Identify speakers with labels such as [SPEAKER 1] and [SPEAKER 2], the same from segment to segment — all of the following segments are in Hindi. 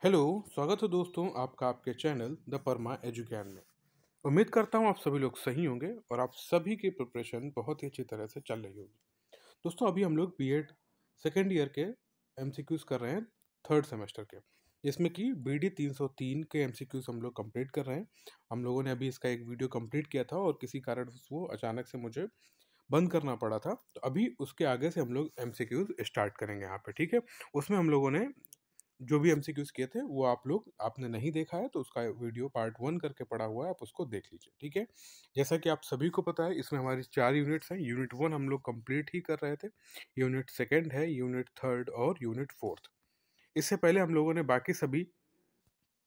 [SPEAKER 1] हेलो। स्वागत है दोस्तों आपका आपके चैनल द परमा एजुज्ञान में। उम्मीद करता हूँ आप सभी लोग सही होंगे और आप सभी की प्रिपरेशन बहुत ही अच्छी तरह से चल रही होगी। दोस्तों अभी हम लोग बीएड सेकेंड ईयर के एमसीक्यूज कर रहे हैं, थर्ड सेमेस्टर के, जिसमें कि बीडी 303 के एमसीक्यूज हम लोग कंप्लीट कर रहे हैं। हम लोगों ने अभी इसका एक वीडियो कंप्लीट किया था और किसी कारण वो अचानक से मुझे बंद करना पड़ा था, तो अभी उसके आगे से हम लोग एमसीक्यूज स्टार्ट करेंगे यहाँ पे। ठीक है, उसमें हम लोगों ने जो भी एमसीक्यूज किए थे वो आपने नहीं देखा है तो उसका वीडियो पार्ट 1 करके पड़ा हुआ है, आप उसको देख लीजिए। ठीक है, जैसा कि आप सभी को पता है इसमें हमारी 4 यूनिट्स हैं। यूनिट 1 हम लोग कंप्लीट ही कर रहे थे, यूनिट सेकंड है, यूनिट थर्ड और यूनिट फोर्थ। इससे पहले हम लोगों ने बाकी सभी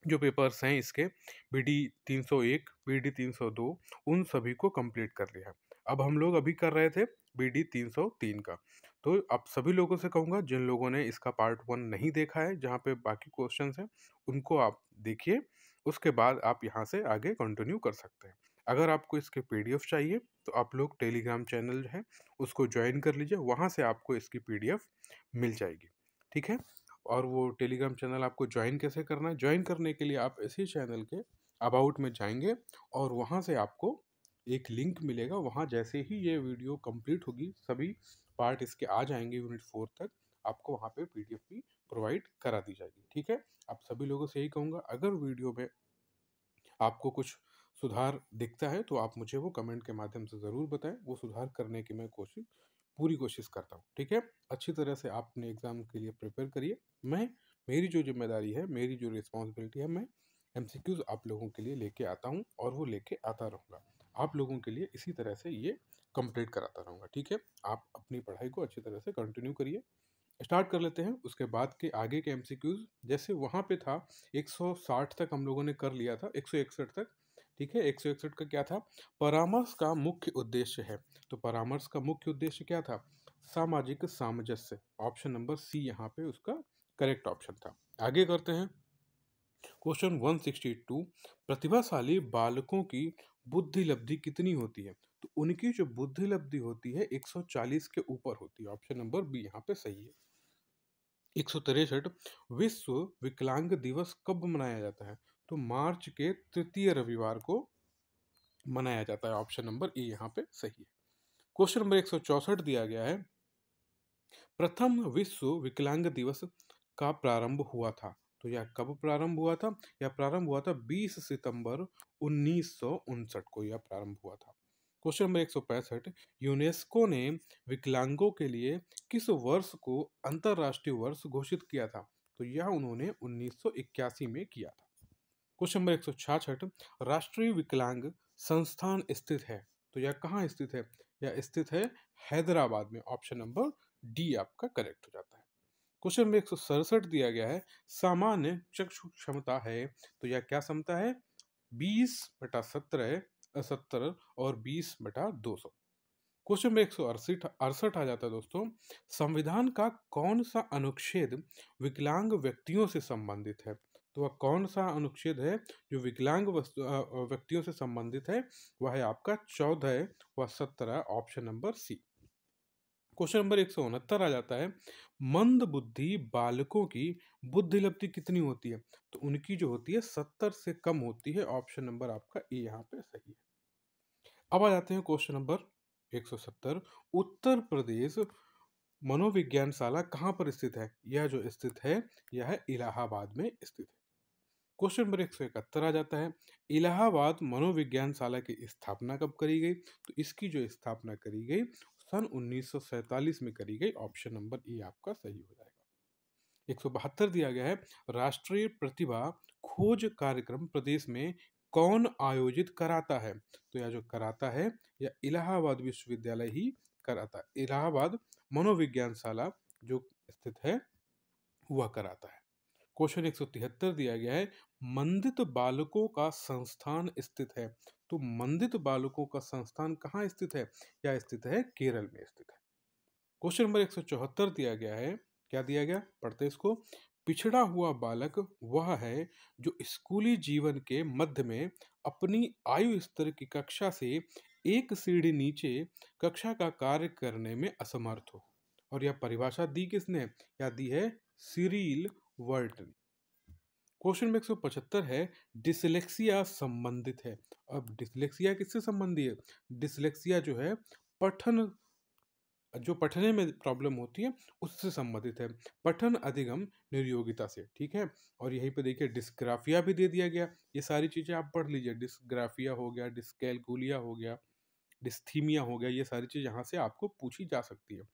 [SPEAKER 1] जो पेपर्स हैं इसके बीडी 301, बीडी 302, उन सभी को कंप्लीट कर लिया है। अब हम लोग अभी कर रहे थे बीडी 303 का। तो आप सभी लोगों से कहूँगा जिन लोगों ने इसका पार्ट 1 नहीं देखा है, जहाँ पे बाकी क्वेश्चंस हैं, उनको आप देखिए। उसके बाद आप यहाँ से आगे कंटिन्यू कर सकते हैं। अगर आपको इसके पीडीएफ चाहिए तो आप लोग टेलीग्राम चैनल है उसको ज्वाइन कर लीजिए, वहाँ से आपको इसकी पीडीएफ मिल जाएगी। ठीक है, और वो टेलीग्राम चैनल आपको ज्वाइन कैसे करना है? ज्वाइन करने के लिए आप इसी चैनल के अबाउट में जाएंगे और वहाँ से आपको एक लिंक मिलेगा। वहाँ जैसे ही ये वीडियो कंप्लीट होगी, सभी पार्ट इसके आ जाएंगे यूनिट 4 तक, आपको वहाँ पे पीडीएफ भी प्रोवाइड करा दी जाएगी। ठीक है, आप सभी लोगों से यही कहूँगा, अगर वीडियो में आपको कुछ सुधार दिखता है तो आप मुझे वो कमेंट के माध्यम से ज़रूर बताएं। वो सुधार करने की मैं पूरी कोशिश करता हूँ। ठीक है, अच्छी तरह से आप अपने एग्ज़ाम के लिए प्रिपेयर करिए। मेरी जो जिम्मेदारी है, मेरी जो रिस्पॉन्सिबिलिटी है, मैं एमसीक्यूज आप लोगों के लिए लेके आता हूँ और वो लेके आता रहूँगा। आप लोगों के लिए इसी तरह से ये कंप्लीट कराता रहूँगा। ठीक है, आप अपनी पढ़ाई को अच्छी तरह से कंटिन्यू करिए। स्टार्ट कर लेते हैं उसके बाद के आगे के एमसीक्यूज। जैसे वहाँ पे था 160 तक हम लोगों ने कर लिया था, 161 तक। ठीक है, 161 का क्या था? परामर्श का मुख्य उद्देश्य है। तो परामर्श का मुख्य उद्देश्य क्या था? सामाजिक सामंजस्य। ऑप्शन नंबर सी यहाँ पे उसका करेक्ट ऑप्शन था। आगे करते हैं क्वेश्चन 162। प्रतिभाशाली बालकों की बुद्धि लब्धि कितनी होती है? तो उनकी जो बुद्धि लब्धि होती है 140 के ऊपर होती है। ऑप्शन नंबर बी यहाँ पे सही है। 163। विश्व विकलांग दिवस कब मनाया जाता है? तो मार्च के तृतीय रविवार को मनाया जाता है। ऑप्शन नंबर ए यहाँ पे सही है। क्वेश्चन नंबर 164 दिया गया है, प्रथम विश्व विकलांग दिवस का प्रारंभ हुआ था। तो यह कब प्रारंभ हुआ था? यह प्रारंभ हुआ था 20 सितंबर 1959 को यह प्रारंभ हुआ था। Question number 165। यूनेस्को ने विकलांगों के लिए किस वर्ष को अंतरराष्ट्रीय वर्ष घोषित किया था? तो यह उन्होंने 1981 में किया था। Question number 166। राष्ट्रीय विकलांग संस्थान स्थित है। तो यह कहाँ स्थित है? यह स्थित है हैदराबाद में। ऑप्शन नंबर डी आपका करेक्ट हो जाता है। क्वेश्चन नंबर 167 दिया गया है, सामान्य चक्षु क्षमता है। तो यह क्या क्षमता है? 20/17, 70 और 20/200। क्वेश्चन नंबर 168 आ जाता है दोस्तों, संविधान का कौन सा अनुच्छेद विकलांग व्यक्तियों से संबंधित है? तो वह कौन सा अनुच्छेद है जो विकलांग व्यक्तियों से संबंधित है? वह है आपका 14 व 17। Option number C. Question number 169 आ जाता है, मंद बुद्धि बालकों की बुद्धि लब्धि कितनी होती है? तो उनकी जो होती है 70 से कम होती है। ऑप्शन नंबर आपका ए यहाँ पे सही है। अब आ जाते हैं क्वेश्चन नंबर 170। उत्तर प्रदेश मनोविज्ञानशाला कहाँ पर स्थित है? यह जो स्थित है यह है इलाहाबाद में स्थित है। क्वेश्चन नंबर 171 आ जाता है, इलाहाबाद मनोविज्ञानशाला की स्थापना कब करी गई? तो इसकी जो स्थापना करी गई सन 1947 में करी गई। ऑप्शन नंबर ए आपका सही हो जाएगा। 172 दिया गया है, राष्ट्रीय प्रतिभा खोज कार्यक्रम प्रदेश में कौन आयोजित कराता है? तो यह जो कराता है यह इलाहाबाद विश्वविद्यालय ही कराता है। इलाहाबाद मनोविज्ञानशाला जो स्थित है वह कराता है। क्वेश्चन 173 दिया गया है, मंदित बालकों का संस्थान स्थित है। तो मंदित बालकों का संस्थान कहाँ स्थित है? यह स्थित है केरल में स्थित है। क्वेश्चन नंबर 174 दिया गया है, क्या दिया गया पढ़ते इसको, पिछड़ा हुआ बालक वह है जो स्कूली जीवन के मध्य में अपनी आयु स्तर की कक्षा से एक सीढ़ी नीचे कक्षा का कार्य करने में असमर्थ हो। और यह परिभाषा दी किसने? यह दी है सिरिल वर्ट ने। क्वेश्चन नंबर 175 है, डिसलेक्सिया संबंधित है। अब डिसलेक्सिया किससे संबंधी है? डिसलेक्सिया जो है पठन, जो पढ़ने में प्रॉब्लम होती है उससे संबंधित है, पठन अधिगम निर्योगिता से। ठीक है, और यहीं पे देखिए डिस्ग्राफिया भी दे दिया गया। ये सारी चीजें आप पढ़ लीजिए, डिस्ग्राफिया हो गया, डिस्कैलकुलिया हो गया, डिस्थीमिया हो गया, ये सारी चीज यहाँ से आपको पूछी जा सकती है।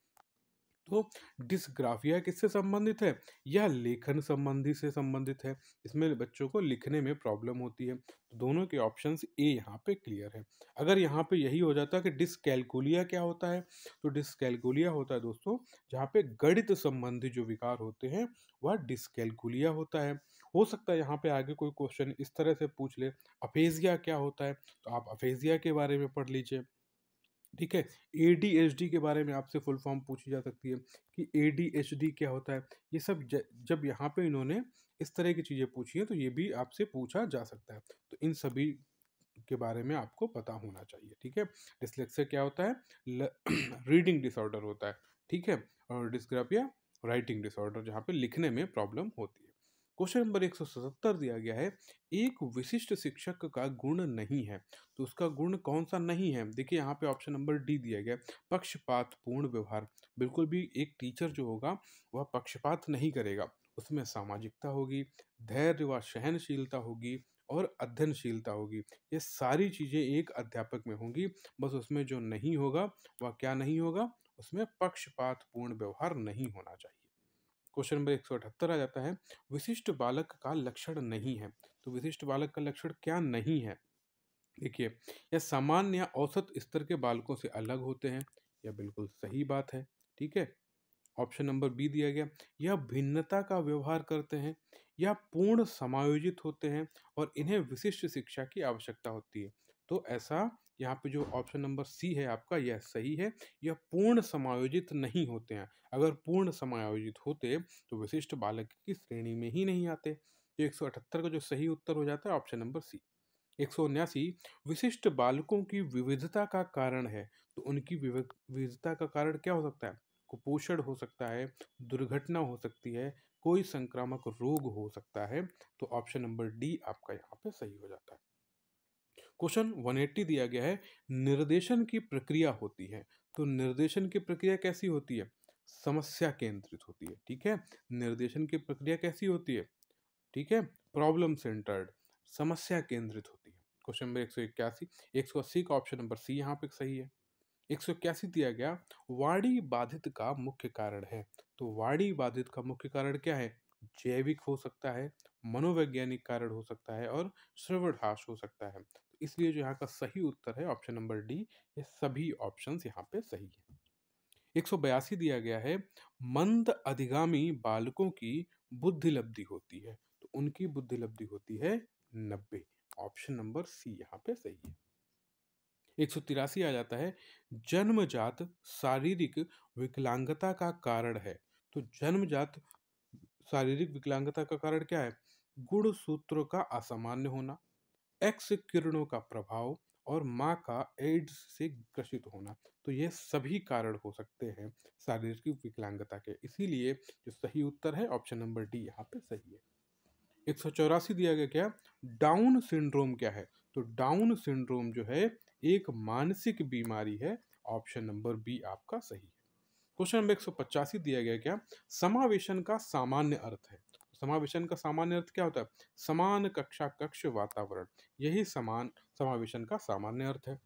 [SPEAKER 1] तो डिस्ग्राफिया किससे संबंधित है? यह लेखन संबंधी से संबंधित है। इसमें बच्चों को लिखने में प्रॉब्लम होती है। तो दोनों के ऑप्शंस ए यहाँ पे क्लियर है। अगर यहाँ पे यही हो जाता कि डिस्कैलकुलिया क्या होता है, तो डिस्कैलकुलिया होता है दोस्तों जहाँ पे गणित संबंधी जो विकार होते हैं वह डिस्कैलकुलिया होता है। हो सकता है यहाँ पे आगे कोई क्वेश्चन इस तरह से पूछ ले, अफेजिया क्या होता है, तो आप अफेजिया के बारे में पढ़ लीजिए। ठीक है, एडीएचडी के बारे में आपसे फुल फॉर्म पूछी जा सकती है कि एडीएचडी क्या होता है। ये सब जब यहाँ पे इन्होंने इस तरह की चीज़ें पूछी हैं तो ये भी आपसे पूछा जा सकता है। तो इन सभी के बारे में आपको पता होना चाहिए। ठीक है, डिसलेक्सिया क्या होता है? रीडिंग डिसऑर्डर होता है। ठीक है, और डिस्ग्राफिया राइटिंग डिसऑर्डर, जहाँ पे लिखने में प्रॉब्लम होती है। क्वेश्चन नंबर 177 दिया गया है, एक विशिष्ट शिक्षक का गुण नहीं है। तो उसका गुण कौन सा नहीं है? देखिए यहाँ पे ऑप्शन नंबर डी दिया गया, पक्षपात पूर्ण व्यवहार। बिल्कुल भी एक टीचर जो होगा वह पक्षपात नहीं करेगा, उसमें सामाजिकता होगी, धैर्य व सहनशीलता होगी और अध्ययनशीलता होगी। ये सारी चीजें एक अध्यापक में होंगी। बस उसमें जो नहीं होगा वह क्या नहीं होगा? उसमें पक्षपात पूर्ण व्यवहार नहीं होना चाहिए। क्वेश्चन नंबर 178 आ जाता है, विशिष्ट बालक का लक्षण नहीं है। तो विशिष्ट बालक का लक्षण क्या नहीं है? देखिए, यह सामान्य या औसत स्तर के बालकों से अलग होते हैं। यह बिल्कुल सही बात है। ठीक है, ऑप्शन नंबर बी दिया गया, यह भिन्नता का व्यवहार करते हैं, या पूर्ण समायोजित होते हैं और इन्हें विशिष्ट शिक्षा की आवश्यकता होती है। तो ऐसा यहाँ पे जो ऑप्शन नंबर सी है आपका, यह सही है। यह पूर्ण समायोजित नहीं होते हैं। अगर पूर्ण समायोजित होते तो विशिष्ट बालक की श्रेणी में ही नहीं आते। तो 178 का जो सही उत्तर हो जाता है ऑप्शन नंबर सी। 179, विशिष्ट बालकों की विविधता का कारण है। तो उनकी विविधता का कारण क्या हो सकता है? कुपोषण हो सकता है, दुर्घटना हो सकती है, कोई संक्रामक रोग हो सकता है। तो ऑप्शन नंबर डी आपका यहाँ पे सही हो जाता है। क्वेश्चन 180 दिया गया है, निर्देशन की प्रक्रिया होती है। तो निर्देशन की प्रक्रिया कैसी होती है? समस्या केंद्रित होती है। ठीक है, निर्देशन की प्रक्रिया कैसी होती है? ठीक है, प्रॉब्लम सेंटर्ड, समस्या केंद्रित होती है। क्वेश्चन नंबर 181, 180 का ऑप्शन नंबर सी यहाँ पे सही है। 181 दिया गया, वाणी बाधित का मुख्य कारण है। तो वाणी बाधित का मुख्य कारण क्या है? जैविक हो सकता है, मनोवैज्ञानिक कारण हो सकता है और श्रवण ह्रास हो सकता है। तो इसलिए जो यहाँ का सही उत्तर है ऑप्शन नंबर डी। ये सभी ऑप्शंस यहाँ पे सही है। 182 दिया गया है, मंद अधिगामी बालकों की बुद्धि लब्धि होती है। तो उनकी बुद्धि लब्धि होती है 90। ऑप्शन नंबर सी यहाँ पे सही है। 183 आ जाता है, जन्मजात शारीरिक विकलांगता का कारण है। तो जन्मजात शारीरिक विकलांगता का कारण क्या है? गुण सूत्रों का असामान्य होना, एक्स किरणों का प्रभाव और माँ का एड्स से ग्रसित होना। तो ये सभी कारण हो सकते हैं शारीरिक विकलांगता के। इसीलिए जो सही उत्तर है ऑप्शन नंबर डी यहाँ पे सही है। 184 दिया गया, क्या डाउन सिंड्रोम क्या है? तो डाउन सिंड्रोम जो है एक मानसिक बीमारी है। ऑप्शन नंबर बी आपका सही है। क्वेश्चन नंबर 185 दिया गया, क्या समावेशन का सामान्य अर्थ है? समावेशन का सामान्य अर्थ क्या होता है? समान कक्षा कक्ष वातावरण, यही समान समावेशन का सामान्य अर्थ है।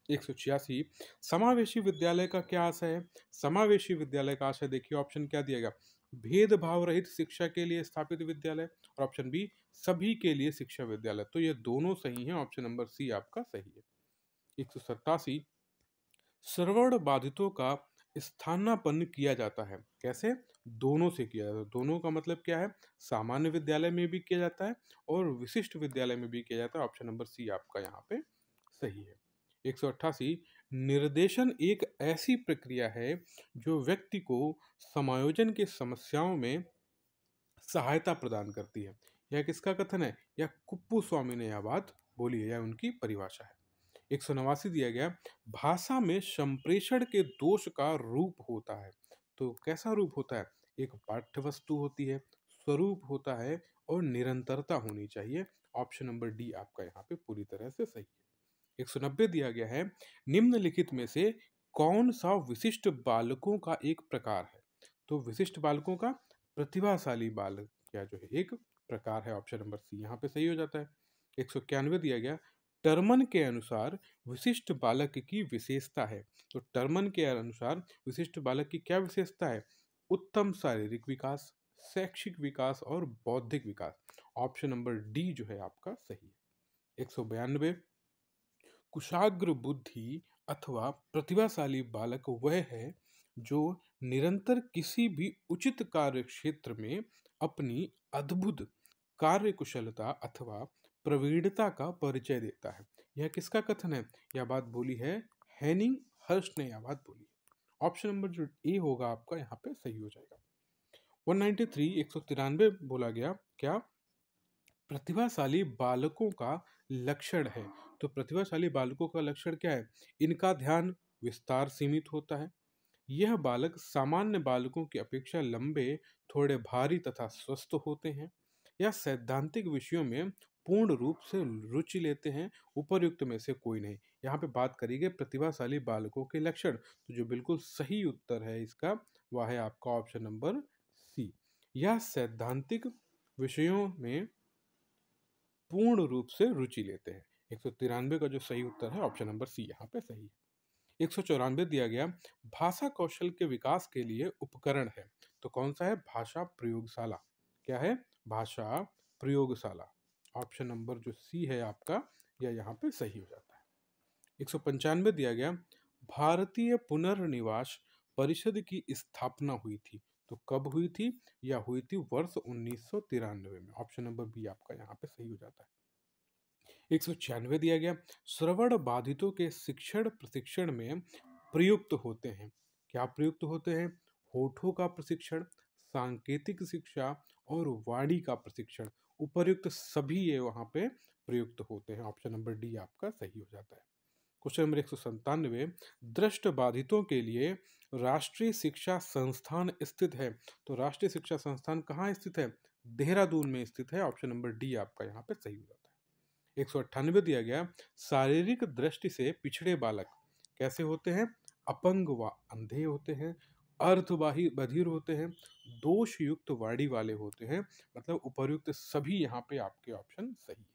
[SPEAKER 1] 186, समावेशी विद्यालय का क्या आशय है? समावेशी विद्यालय का आशय देखिए ऑप्शन क्या दिया गया, भेदभाव रहित शिक्षा के लिए स्थापित विद्यालय, और ऑप्शन बी सभी के लिए शिक्षा विद्यालय। तो ये दोनों सही हैं, ऑप्शन नंबर सी आपका सही है। 187, श्रवण बाधितों का स्थानापन्न किया जाता है। कैसे? दोनों से किया जाता है। दोनों का मतलब क्या है? सामान्य विद्यालय में भी किया जाता है और विशिष्ट विद्यालय में भी किया जाता है। ऑप्शन नंबर सी आपका यहाँ पे सही है। 188, निर्देशन एक ऐसी प्रक्रिया है जो व्यक्ति को समायोजन की समस्याओं में सहायता प्रदान करती है। यह किसका कथन है? यह कुप्पू स्वामी ने यह बात बोली है, यह उनकी परिभाषा है। 189 दिया गया, भाषा में संप्रेषण के दोष का रूप होता है। तो कैसा रूप होता है? एक पाठ्य वस्तु होती है, स्वरूप होता है और निरंतरता होनी चाहिए। ऑप्शन नंबर डी आपका यहाँ पे पूरी तरह से सही है। 190 दिया गया है, निम्नलिखित में से कौन सा विशिष्ट बालकों का एक प्रकार है? तो विशिष्ट बालकों का प्रतिभाशाली बालक क्या जो है एक प्रकार है। ऑप्शन नंबर सी यहाँ पे सही हो जाता है। 191 दिया गया, टर्मन के अनुसार विशिष्ट बालक की विशेषता है। तो टर्मन के अनुसार विशिष्ट बालक की क्या विशेषता है? उत्तम शारीरिक विकास, शैक्षिक विकास और बौद्धिक विकास। ऑप्शन नंबर डी जो है आपका सही है। 192, कुशाग्र बुद्धि अथवा प्रतिभाशाली बालक वह है जो निरंतर किसी भी उचित कार्य क्षेत्र में अपनी अद्भुत कार्य कुशलता अथवा प्रवीणता का परिचय देता है। यह किसका कथन है? यह बात बोली है हेनिंग हर्स्ट ने यह बात बोली है। ऑप्शन नंबर जो ए होगा आपका यहाँ पे सही हो जाएगा। 193 193 बोला गया क्या प्रतिभाशाली बालकों का लक्षण है? तो प्रतिभाशाली बालकों का लक्षण क्या है? इनका ध्यान विस्तार सीमित होता है, यह बालक सामान्य बालकों की अपेक्षा लंबे, थोड़े भारी तथा स्वस्थ होते हैं, या सैद्धांतिक विषयों में पूर्ण रूप से रुचि लेते हैं। उपर्युक्त में से कोई नहीं। यहाँ पे बात करी गई प्रतिभाशाली बालकों के लक्षण, तो जो बिल्कुल सही उत्तर है इसका वह है आपका ऑप्शन नंबर सी। यह सैद्धांतिक विषयों में पूर्ण रूप से रुचि लेते हैं। 193 का जो सही उत्तर है ऑप्शन नंबर सी यहाँ पे सही है। 194 दिया गया, भाषा कौशल के विकास के लिए उपकरण है। तो कौन सा है? भाषा प्रयोगशाला। क्या है? भाषा प्रयोगशाला। ऑप्शन नंबर जो सी है आपका यह यहाँ पे सही हो जाता है। 195 दिया गया, भारतीय पुनर्निवास परिषद की स्थापना हुई थी। तो कब हुई थी? यह हुई थी वर्ष 1993 में। ऑप्शन नंबर बी आपका यहाँ पे सही हो जाता है। 196 दिया गया, श्रवण बाधितों के शिक्षण प्रशिक्षण में प्रयुक्त होते हैं। क्या प्रयुक्त होते हैं? होठों का प्रशिक्षण, सांकेतिक शिक्षा और वाणी का प्रशिक्षण। उपर्युक्त सभी ये वहां पे प्रयुक्त होते हैं। ऑप्शन नंबर डी आपका सही हो जाता है। क्वेश्चन नंबर 197, दृष्ट बाधितों के लिए राष्ट्रीय शिक्षा संस्थान स्थित है। तो राष्ट्रीय शिक्षा संस्थान कहाँ स्थित है? देहरादून में स्थित है। ऑप्शन नंबर डी आपका यहाँ पे सही हो जाता है। 198 दिया गया, शारीरिक दृष्टि से पिछड़े बालक कैसे होते हैं? अपंग व अंधे होते हैं, अर्थवाही बधिर होते हैं, दोष युक्त वाणी वाले होते हैं। मतलब उपर्युक्त सभी यहाँ पे आपके ऑप्शन सही है।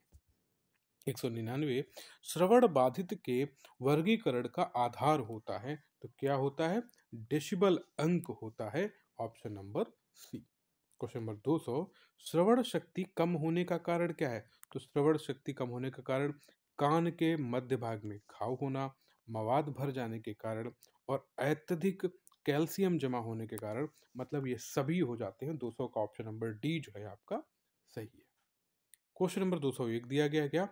[SPEAKER 1] 199, श्रवण बाधित के वर्गीकरण का आधार होता है। तो क्या होता है? डेसिबल अंक होता है। Option number C. Question number 200, श्रवण शक्ति कम होने का कारण क्या है? तो श्रवण शक्ति कम होने का कारण कान के मध्य भाग में घाव होना, मवाद भर जाने के कारण और अत्यधिक कैल्शियम जमा होने के कारण। मतलब ये सभी हो जाते हैं। 200 का ऑप्शन नंबर डी जो है आपका सही है। क्वेश्चन नंबर 201 दिया गया, क्या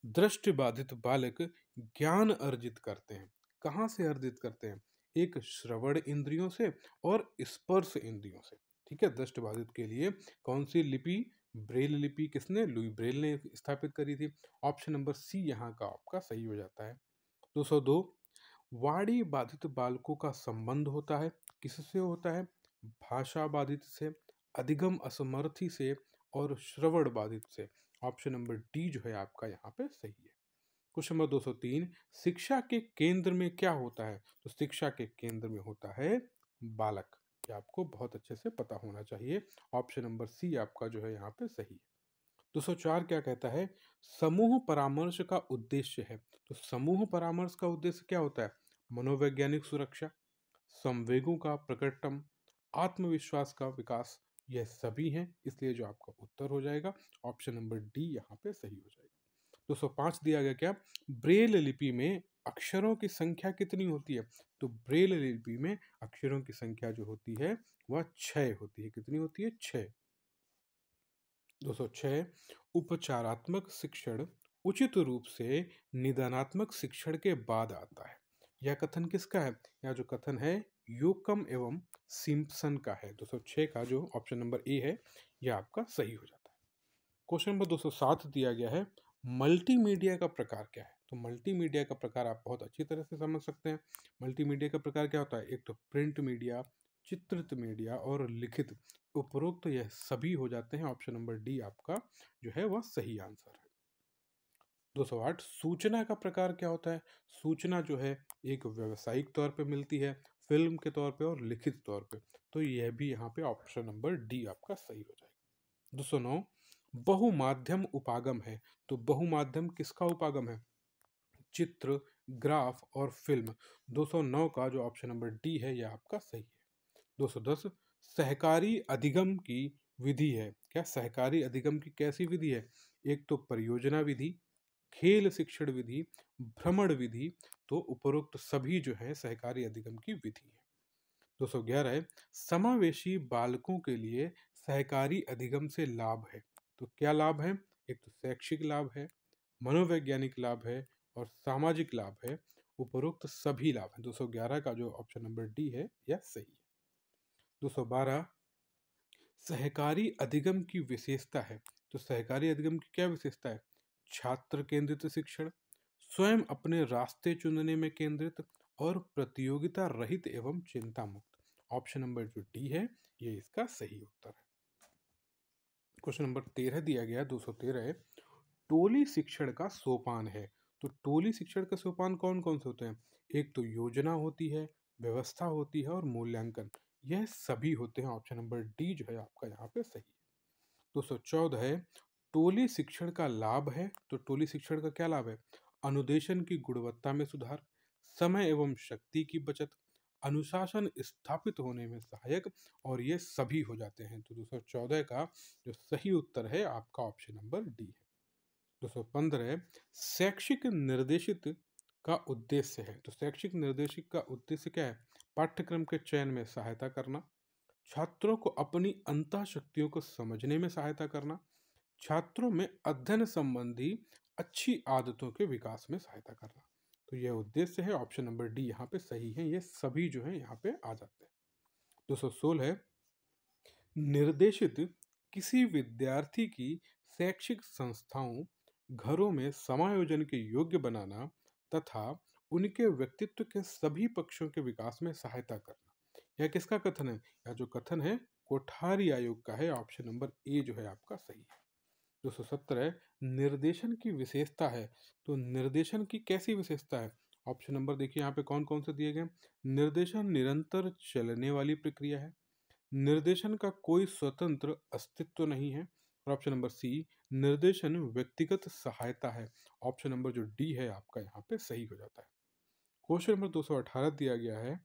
[SPEAKER 1] दृष्टि बाधित बालक ज्ञान अर्जित करते हैं? कहाँ से अर्जित करते हैं? एक श्रवण इंद्रियों से और स्पर्श इंद्रियों से। ठीक है, दृष्टि बाधित के लिए कौन सी लिपि? ब्रेल लिपि किसने? लुई ब्रेल ने स्थापित करी थी। ऑप्शन नंबर सी यहाँ का आपका सही हो जाता है। 202, वाणी बाधित बालकों का संबंध होता है किससे होता है? भाषा बाधित से, अधिगम असमर्थी से और श्रवण बाधित से। ऑप्शन नंबर डी जो है आपका यहाँ पे सही है। क्वेश्चन नंबर 203, शिक्षा के केंद्र में क्या होता है? तो शिक्षा के केंद्र में होता है बालक। ये आपको बहुत अच्छे से पता होना चाहिए। ऑप्शन नंबर सी आपका जो है यहाँ पे सही है। 204 क्या कहता है? समूह परामर्श का उद्देश्य है। तो समूह परामर्श का उद्देश्य क्या होता है? मनोवैज्ञानिक सुरक्षा, संवेगों का प्रकटम, आत्मविश्वास का विकास। यह सभी हैं, इसलिए जो आपका उत्तर हो जाएगा ऑप्शन नंबर डी यहाँ पे सही हो जाएगा। 205 दिया गया, क्या ब्रेल लिपि में अक्षरों की संख्या कितनी होती है? तो ब्रेल लिपि में अक्षरों की संख्या जो होती है वह 6 होती है। कितनी होती है? 6। 206, उपचारात्मक शिक्षण उचित रूप से निदानात्मक शिक्षण के बाद आता है। यह कथन किसका है? यह जो कथन है योकम एवं सिम्पसन का है। 206 का जो ऑप्शन नंबर ए है यह आपका सही हो जाता है। क्वेश्चन नंबर 207 दिया गया है, मल्टीमीडिया का प्रकार क्या है? तो मल्टीमीडिया का प्रकार आप बहुत अच्छी तरह से समझ सकते हैं। मल्टीमीडिया का प्रकार क्या होता है? एक तो प्रिंट मीडिया, चित्रित मीडिया और लिखित। उपरोक्त यह सभी हो जाते हैं। ऑप्शन नंबर डी आपका जो है वह सही आंसर है। 208 सूचना का प्रकार क्या होता है? सूचना जो है एक व्यावसायिक तौर पे मिलती है, फिल्म के तौर पे और लिखित तौर पे। तो यह भी यहाँ पे ऑप्शन नंबर डी आपका सही हो जाएगा। 209 बहुमाध्यम उपागम है। तो बहुमाध्यम किसका उपागम है? चित्र, ग्राफ और फिल्म। 209 का जो ऑप्शन नंबर डी है यह आपका सही है। 210 सहकारी अधिगम की विधि है। क्या सहकारी अधिगम की कैसी विधि है? एक तो परियोजना विधि, खेल शिक्षण विधि, भ्रमण विधि। तो उपरोक्त सभी जो है सहकारी अधिगम की विधि है। 211 है समावेशी बालकों के लिए सहकारी अधिगम से लाभ है। तो क्या लाभ है? एक तो शैक्षिक लाभ है, मनोवैज्ञानिक लाभ है और सामाजिक लाभ है। उपरोक्त सभी लाभ है। 211 का जो ऑप्शन नंबर डी है यह सही है। 212 सहकारी अधिगम की विशेषता है। तो सहकारी अधिगम की क्या विशेषता है? छात्र केंद्रित शिक्षण, स्वयं अपने रास्ते चुनने में केंद्रित और प्रतियोगिता रहित एवं चिंता मुक्त। ऑप्शन नंबर जो डी है ये इसका सही उत्तर है। क्वेश्चन नंबर 13 दिया गया 213 है टोली शिक्षण का सोपान है। तो टोली शिक्षण का सोपान कौन कौन से होते हैं? एक तो योजना होती है, व्यवस्था होती है और मूल्यांकन। यह सभी होते हैं। ऑप्शन नंबर डी जो है आपका यहाँ पे सही है। 214 है टोली शिक्षण का लाभ है। तो टोली शिक्षण का क्या लाभ है? अनुदेशन की गुणवत्ता में सुधार, समय एवं शक्ति की बचत, अनुशासन स्थापित होने में सहायक और ये सभी हो जाते हैं। तो 214 का जो सही उत्तर है आपका ऑप्शन नंबर डी है। 215 शैक्षिक निर्देशित का उद्देश्य है। तो शैक्षिक निर्देशित का उद्देश्य क्या है? पाठ्यक्रम के चयन में सहायता करना, छात्रों को अपनी अंतः शक्तियों को समझने में सहायता करना, छात्रों में अध्ययन संबंधी अच्छी आदतों के विकास में सहायता करना। तो यह उद्देश्य है। ऑप्शन नंबर डी यहाँ पे सही है। ये सभी जो है यहाँ पे आ जाते हैं। 216 है निर्देशित किसी विद्यार्थी की शैक्षिक संस्थाओं, घरों में समायोजन के योग्य बनाना तथा उनके व्यक्तित्व के सभी पक्षों के विकास में सहायता करना। यह किसका कथन है? यह जो कथन है कोठारी आयोग का है। ऑप्शन नंबर ए जो है आपका सही है। 217 निर्देशन की विशेषता है। तो निर्देशन की कैसी विशेषता है? ऑप्शन नंबर देखिए यहाँ पे कौन कौन से दिए गए। निर्देशन निरंतर चलने वाली प्रक्रिया है, निर्देशन का कोई स्वतंत्र अस्तित्व नहीं है और ऑप्शन नंबर सी निर्देशन व्यक्तिगत सहायता है। ऑप्शन नंबर जो डी है आपका यहाँ पे सही हो जाता है। क्वेश्चन नंबर 218 दिया गया है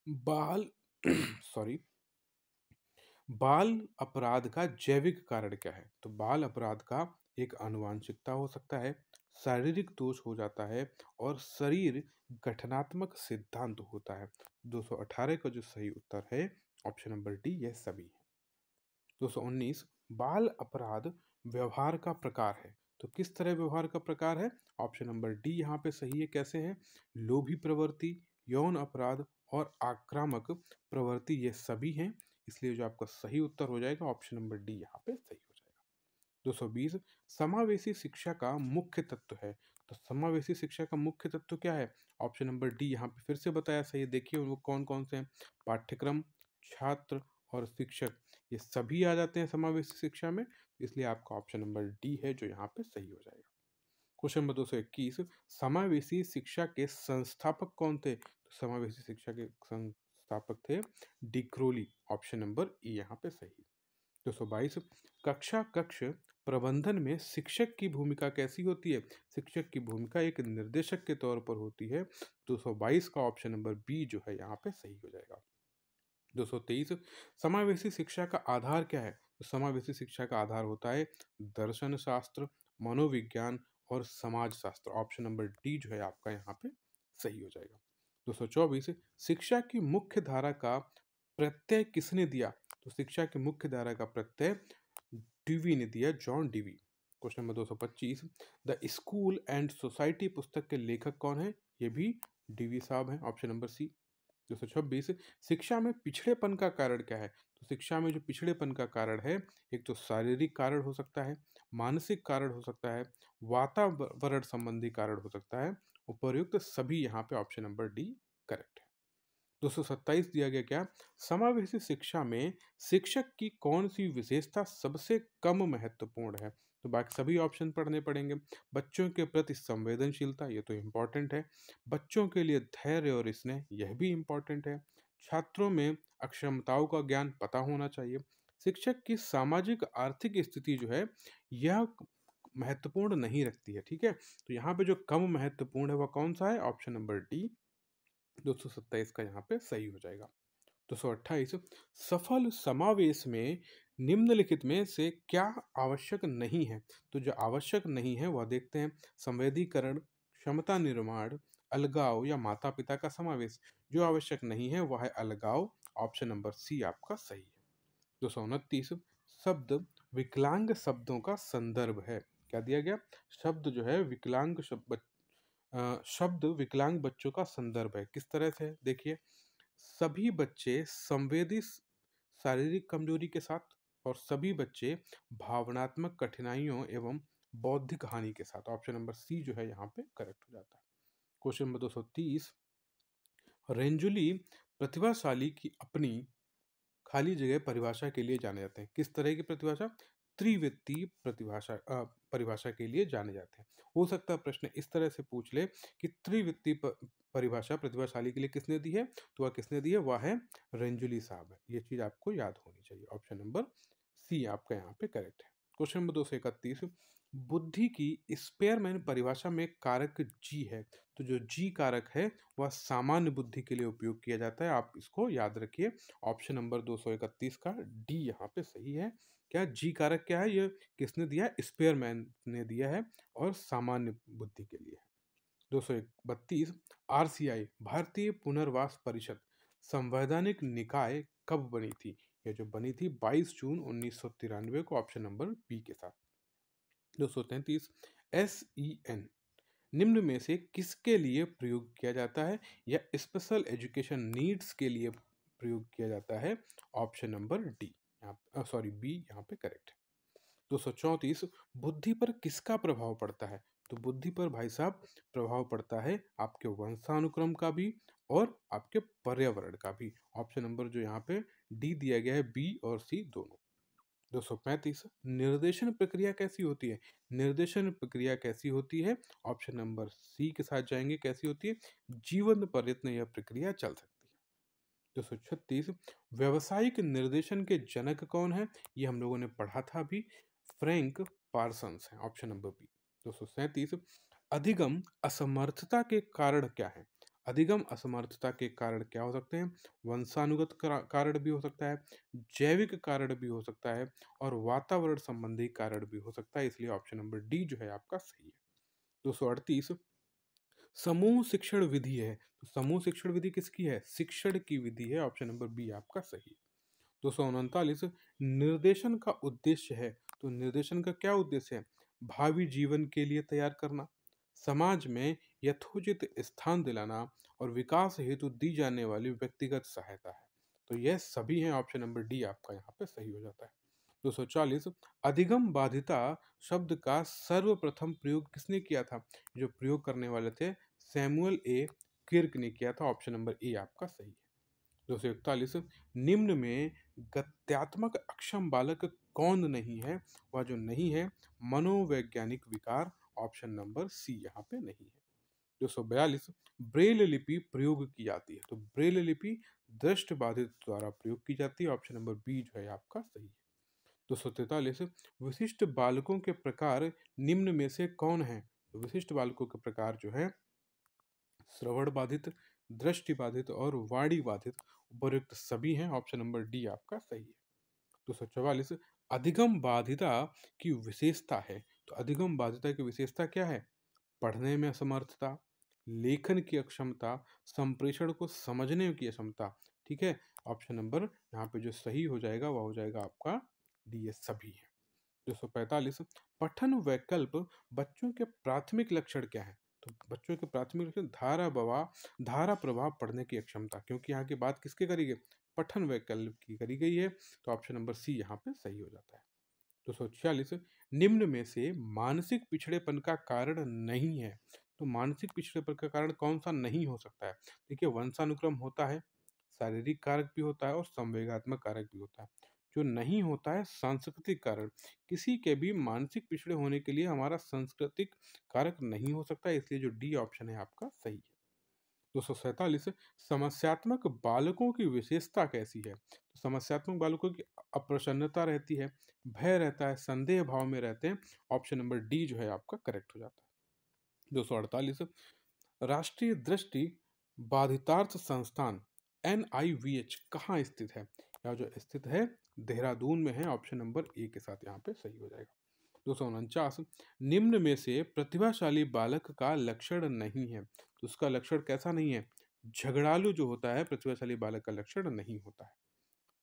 [SPEAKER 1] बाल सॉरी बाल अपराध का जैविक कारण क्या है? तो बाल अपराध का एक आनुवांशिकता हो सकता है, शारीरिक दोष हो जाता है और शरीर गठनात्मक सिद्धांत होता है। 218 का जो सही उत्तर है ऑप्शन नंबर डी यह सभी है। 219 बाल अपराध व्यवहार का प्रकार है। तो किस तरह व्यवहार का प्रकार है? ऑप्शन नंबर डी यहाँ पे सही है। कैसे है? लोभी प्रवृत्ति, यौन अपराध और आक्रामक प्रवृत्ति ये सभी हैं। इसलिए जो आपका सही उत्तर हो जाएगा ऑप्शन नंबर डी यहाँ पे सही हो जाएगा। 220 समावेशी शिक्षा का मुख्य तत्व है। तो समावेशी शिक्षा का मुख्य तत्व क्या है? ऑप्शन नंबर डी यहाँ पे फिर से बताया सही। देखिए वो कौन कौन से हैं? पाठ्यक्रम, छात्र और शिक्षक ये सभी आ जाते हैं समावेशी शिक्षा में। इसलिए आपका ऑप्शन नंबर डी है जो यहाँ पे सही हो जाएगा। क्वेश्चन नंबर 221 समावेशी शिक्षा के संस्थापक कौन थे? तो समावेशी शिक्षा के संस्थापक थे डिक्रोली। ऑप्शन नंबर ए यहाँ पे सही। 222 कक्षा कक्ष प्रबंधन में शिक्षक की भूमिका कैसी होती है? शिक्षक की भूमिका एक निर्देशक के तौर पर होती है। 222 का ऑप्शन नंबर बी जो है यहाँ पे सही हो जाएगा। 223 समावेशी शिक्षा का आधार क्या है? तो समावेशी शिक्षा का आधार होता है दर्शन शास्त्र, मनोविज्ञान और समाज शास्त्र। ऑप्शन नंबर डी जो है आपका यहाँ पे सही हो जाएगा। 224 शिक्षा की मुख्य धारा का प्रत्यय किसने दिया? तो शिक्षा की मुख्य धारा का प्रत्यय डीवी ने दिया, John Dewey. Question number 225 the school and society पुस्तक के लेखक कौन है? ये भी डीवी साहब हैं। ऑप्शन नंबर सी। 226 शिक्षा में पिछड़ेपन का कारण क्या है? तो शिक्षा में जो पिछड़ेपन का कारण है एक तो शारीरिक कारण हो सकता है, मानसिक कारण हो सकता है, वातावरण संबंधी कारण हो सकता है। उपर्युक्त सभी यहाँ पे ऑप्शन नंबर डी करेक्ट है। 227 दिया गया क्या, समावेशी शिक्षा में शिक्षक की कौन सी विशेषता सबसे कम महत्वपूर्ण है। तो बाकी सभी ऑप्शन पढ़ने पड़ेंगे। बच्चों के प्रति संवेदनशीलता, ये तो इम्पोर्टेंट है। बच्चों के लिए धैर्य और स्नेह, यह भी इम्पोर्टेंट है। छात्रों में अक्षमताओं का ज्ञान पता होना चाहिए। शिक्षक की सामाजिक आर्थिक स्थिति जो है यह महत्वपूर्ण नहीं रखती है। ठीक है, तो यहाँ पे जो कम महत्वपूर्ण है वह कौन सा है, ऑप्शन नंबर डी 227 का यहाँ पे सही हो जाएगा। 228 सफल समावेश में निम्नलिखित में से क्या आवश्यक नहीं है। तो जो आवश्यक नहीं है वह देखते हैं। संवेदीकरण, क्षमता निर्माण, अलगाव या माता पिता का समावेश। जो आवश्यक नहीं है वह है अलगाव, ऑप्शन नंबर सी आपका सही है। 229 शब्द विकलांग शब्दों का संदर्भ है। क्या दिया गया, शब्द जो है विकलांग शब्द विकलांग बच्चों का संदर्भ है। किस तरह से, देखिए, सभी बच्चे संवेदी शारीरिक कमजोरी के साथ और सभी बच्चे भावनात्मक कठिनाइयों एवं बौद्धिक हानि के साथ, ऑप्शन नंबर सी जो है यहाँ पे करेक्ट हो जाता है। क्वेश्चन नंबर 230 रेंजुली प्रतिभाशाली की अपनी खाली जगह परिभाषा के लिए जाने जाते हैं। किस तरह की प्रतिभाषा, त्रिवित्तीय परिभाषा के लिए जाने जाते हैं। हो सकता है प्रश्न इस तरह से पूछ ले कि त्रिवित्तीय परिभाषा प्रतिभाशाली के लिए किसने दी है, तो वह किसने दी है, वह है रेंजुली साहब है। ये चीज आपको याद होनी चाहिए। ऑप्शन नंबर सी आपका यहाँ पे करेक्ट है। क्वेश्चन नंबर 231 बुद्धि की स्पेयरमैन परिभाषा में कारक जी है। तो जो जी कारक है वह सामान्य बुद्धि के लिए उपयोग किया जाता है, आप इसको याद रखिए। ऑप्शन नंबर 231 का डी यहाँ पे सही है। क्या जी कारक क्या है, ये किसने दिया है, स्पेयरमैन ने दिया है और सामान्य बुद्धि के लिए है। 232 आरसीआई भारतीय पुनर्वास परिषद संवैधानिक निकाय कब बनी थी। यह जो बनी थी 22 जून 1993 को, ऑप्शन नंबर बी के साथ। 233 SEN निम्न में से किसके लिए प्रयोग किया जाता है या स्पेशल एजुकेशन नीड्स के लिए प्रयोग किया जाता है, ऑप्शन नंबर डी यहाँ, सॉरी बी यहाँ पे करेक्ट है। 234 बुद्धि पर किसका प्रभाव पड़ता है। तो बुद्धि पर भाई साहब प्रभाव पड़ता है आपके वंशानुक्रम का भी और आपके पर्यावरण का भी। ऑप्शन नंबर जो यहाँ पे डी दिया गया है, बी और सी दोनों। 235 निर्देशन प्रक्रिया कैसी होती है। निर्देशन प्रक्रिया कैसी होती है, ऑप्शन नंबर सी के साथ जाएंगे। कैसी होती है, जीवन प्रयत्न यह प्रक्रिया चल सकती है। 236 व्यवसायिक निर्देशन के जनक कौन है, ये हम लोगों ने पढ़ा था अभी, फ्रैंक पार्सन्स है, ऑप्शन नंबर बी। 237 अधिगम असमर्थता के कारण क्या है। अधिगम असमर्थता के कारण क्या हो सकते हैं, वंशानुगत कारण भी हो सकता है, जैविक कारण भी हो सकता है और वातावरण संबंधी कारण भी हो सकता है, इसलिए ऑप्शन नंबर डी जो है आपका सही है। 238 समूह शिक्षण विधि है। तो समूह शिक्षण विधि किसकी है, शिक्षण की विधि है, ऑप्शन नंबर बी आपका सही है। 239 निर्देशन का उद्देश्य है। तो निर्देशन का क्या उद्देश्य है, भावी जीवन के लिए तैयार करना, समाज में यथोचित स्थान दिलाना और विकास हेतु दी जाने वाली व्यक्तिगत सहायता है। तो यह सभी हैं, ऑप्शन नंबर डी आपका यहाँ पे सही हो जाता है। 240 अधिगम बाधिता शब्द का सर्वप्रथम प्रयोग किसने किया था। जो प्रयोग करने वाले थे सैमुअल ए किर्क ने किया था, ऑप्शन नंबर ए आपका सही है। 241 निम्न में गत्यात्मक अक्षम बालक कौन नहीं है। वह जो नहीं है मनोवैज्ञानिक विकार, ऑप्शन नंबर सी यहाँ पे नहीं है। 242 ब्रेल लिपि प्रयोग की जाती है। तो ब्रेल लिपि दृष्टि बाधित द्वारा प्रयोग की जाती है, ऑप्शन नंबर बी जो है आपका सही है। 243 विशिष्ट बालकों के प्रकार निम्न में से कौन है। तो विशिष्ट बालकों के प्रकार जो है श्रवण बाधित, दृष्टि बाधित और वाणी बाधित, उपयुक्त सभी हैं, ऑप्शन नंबर डी आपका सही है। 244 अधिगम बाधिता की विशेषता है। तो अधिगम बाधिता की विशेषता क्या है, पढ़ने में असमर्थता, लेखन की अक्षमता, संप्रेषण को समझने की अक्षमता। ठीक है, ऑप्शन नंबर यहाँ पे जो सही हो जाएगा वह हो जाएगा आपका डी, ये सभी है। 245 पठन वैकल्प बच्चों के प्राथमिक लक्षण क्या है। तो बच्चों के प्राथमिक लक्षण धारा प्रभाव पढ़ने की अक्षमता, क्योंकि यहाँ की बात किसके करी गई, पठन वैकल्प की करी गई है, तो ऑप्शन नंबर सी यहाँ पे सही हो जाता है। 246 निम्न में से मानसिक पिछड़ेपन का कारण नहीं है। तो मानसिक पिछड़ेपन का कारण कौन सा नहीं हो सकता है, देखिए वंशानुक्रम होता है, शारीरिक कारक भी होता है और संवेगात्मक कारक भी होता है। जो नहीं होता है सांस्कृतिक कारण। किसी के भी मानसिक पिछड़े होने के लिए हमारा सांस्कृतिक कारक नहीं हो सकता, इसलिए जो डी ऑप्शन है आपका सही है। 247 समस्यात्मक बालकों की विशेषता कैसी है? तो समस्यात्मक बालकों की अप्रसन्नता रहती है, भय रहता है, संदेह भाव में रहते हैं। ऑप्शन नंबर डी जो है आपका करेक्ट हो जाता है। 248 राष्ट्रीय दृष्टि बाधितार्थ संस्थान NIVH कहाँ स्थित है? या जो स्थित है देहरादून में है। ऑप्शन नंबर ए के साथ यहाँ पे सही हो जाएगा। 249 निम्न में से प्रतिभाशाली बालक का लक्षण नहीं है, तो उसका लक्षण कैसा नहीं है? झगड़ालू जो होता है प्रतिभाशाली बालक का लक्षण नहीं होता है।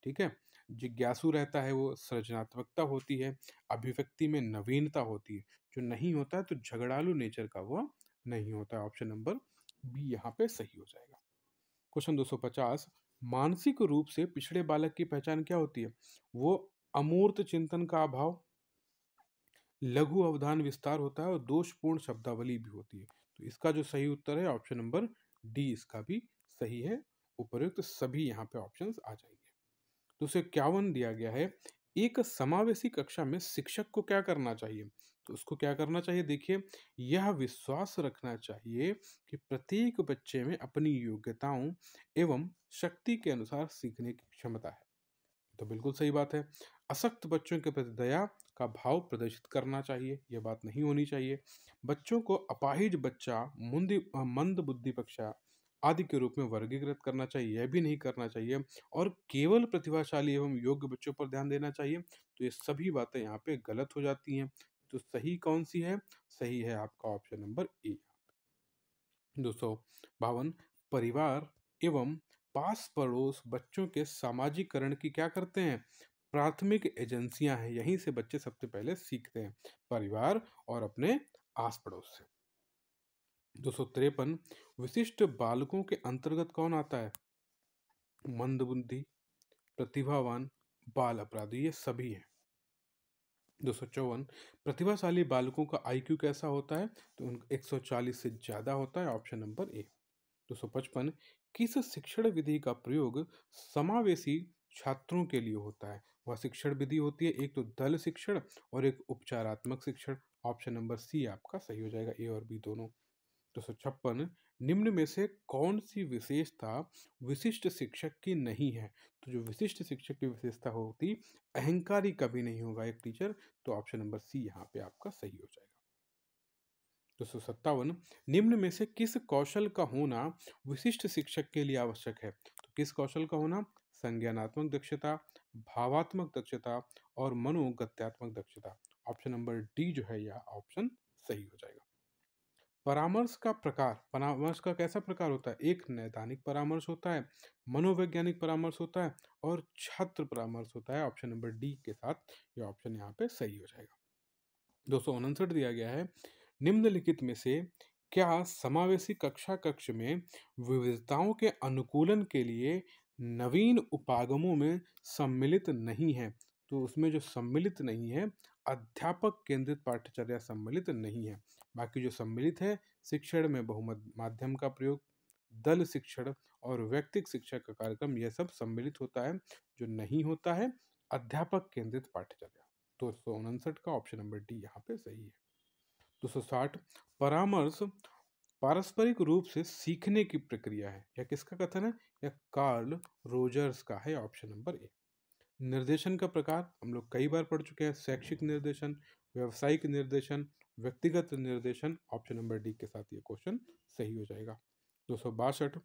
[SPEAKER 1] ठीक है। जिज्ञासु रहता है, वो सृजनात्मकता होती है, अभिव्यक्ति में नवीनता होती है। जो नहीं होता है तो झगड़ालू नेचर का वो नहीं होता है। ऑप्शन नंबर बी यहाँ पे सही हो जाएगा। क्वेश्चन 250 मानसिक रूप से पिछड़े बालक की पहचान क्या होती है? वो अमूर्त चिंतन का अभाव, लघु अवधान विस्तार होता है और दोषपूर्ण शब्दावली भी होती है। तो इसका जो सही उत्तर है ऑप्शन नंबर डी इसका भी सही है। उपयुक्त सभी यहाँ पे ऑप्शंस आ जाएंगे। तो उसे 51 दिया गया है, एक समावेशी कक्षा में शिक्षक को क्या करना चाहिए? तो उसको क्या करना चाहिए? देखिए, यह विश्वास रखना चाहिए कि प्रत्येक बच्चे में अपनी योग्यताओं एवं शक्ति के अनुसार सीखने की क्षमता है। तो बिल्कुल सही बात है। अशक्त बच्चों के प्रति दया का भाव प्रदर्शित करना चाहिए, यह बात नहीं होनी चाहिए। बच्चों को अपाहिज बच्चा, मंद बुद्धि बच्चा आदि के रूप में वर्गीकृत करना चाहिए, यह भी नहीं करना चाहिए। और केवल प्रतिभाशाली एवं योग्य बच्चों पर ध्यान देना चाहिए। तो ये सभी बातें यहाँ पे गलत हो जाती हैं। तो सही कौन सी है? सही है आपका ऑप्शन नंबर ए। 252 परिवार एवं पास पड़ोस बच्चों के सामाजिकरण की क्या करते हैं? प्राथमिक एजेंसियां हैं, यहीं से बच्चे सबसे पहले सीखते हैं, परिवार और अपने आस पड़ोस से। 253 विशिष्ट बालकों के अंतर्गत कौन आता है? मंदबुद्धि, प्रतिभावान, बाल अपराधी, ये सभी हैं। 254 प्रतिभाशाली बालकों का IQ कैसा होता है? तो 140 से ज्यादा होता है। ऑप्शन नंबर ए। 255 किस शिक्षण विधि का प्रयोग समावेशी छात्रों के लिए होता है? वह शिक्षण विधि होती है, एक तो दल शिक्षण और एक उपचारात्मक शिक्षण। ऑप्शन नंबर सी आपका सही हो जाएगा, ए और बी दोनों। 256 निम्न में से कौन सी विशेषता विशिष्ट शिक्षक की नहीं है? तो जो विशिष्ट शिक्षक की विशेषता होती, अहंकारी कभी नहीं होगा एक टीचर। तो ऑप्शन नंबर सी यहाँ पे आपका सही हो जाएगा। 257 निम्न में से किस कौशल का होना विशिष्ट शिक्षक के लिए आवश्यक है? तो किस कौशल का होना? संज्ञानात्मक दक्षता, भावात्मक दक्षता और मनोगत्यात्मक दक्षता। ऑप्शन नंबर डी जो है यह ऑप्शन सही हो जाएगा। परामर्श का प्रकार, परामर्श का कैसा प्रकार होता है? एक नैदानिक परामर्श होता है, मनोवैज्ञानिक परामर्श होता है और छात्र परामर्श होता है। ऑप्शन नंबर डी के साथ यह ऑप्शन यहाँ पे सही हो जाएगा। 259 दिया गया है, निम्नलिखित में से क्या समावेशी कक्षा कक्ष में विविधताओं के अनुकूलन के लिए नवीन उपागमों में सम्मिलित नहीं है? तो उसमें जो सम्मिलित नहीं है, अध्यापक केंद्रित पाठ्यचर्या सम्मिलित नहीं है। बाकी जो सम्मिलित है, शिक्षण में बहुमत माध्यम का प्रयोग, दल शिक्षण और व्यक्तिगत शिक्षा का कार्यक्रम, यह सब सम्मिलित होता है। जो नहीं होता है, अध्यापक केंद्रित पाठ्यचर्या। 259 का ऑप्शन नंबर डी यहाँ पे सही है। 260 परामर्श पारस्परिक रूप से सीखने की प्रक्रिया है, यह किसका कथन है? यह कार्ल रोजर्स का है। ऑप्शन नंबर ए। निर्देशन का प्रकार हम लोग कई बार पढ़ चुके हैं, शैक्षिक निर्देशन, व्यावसायिक निर्देशन, व्यक्तिगत निर्देशन। ऑप्शन नंबर डी के साथ ये क्वेश्चन सही हो जाएगा। 262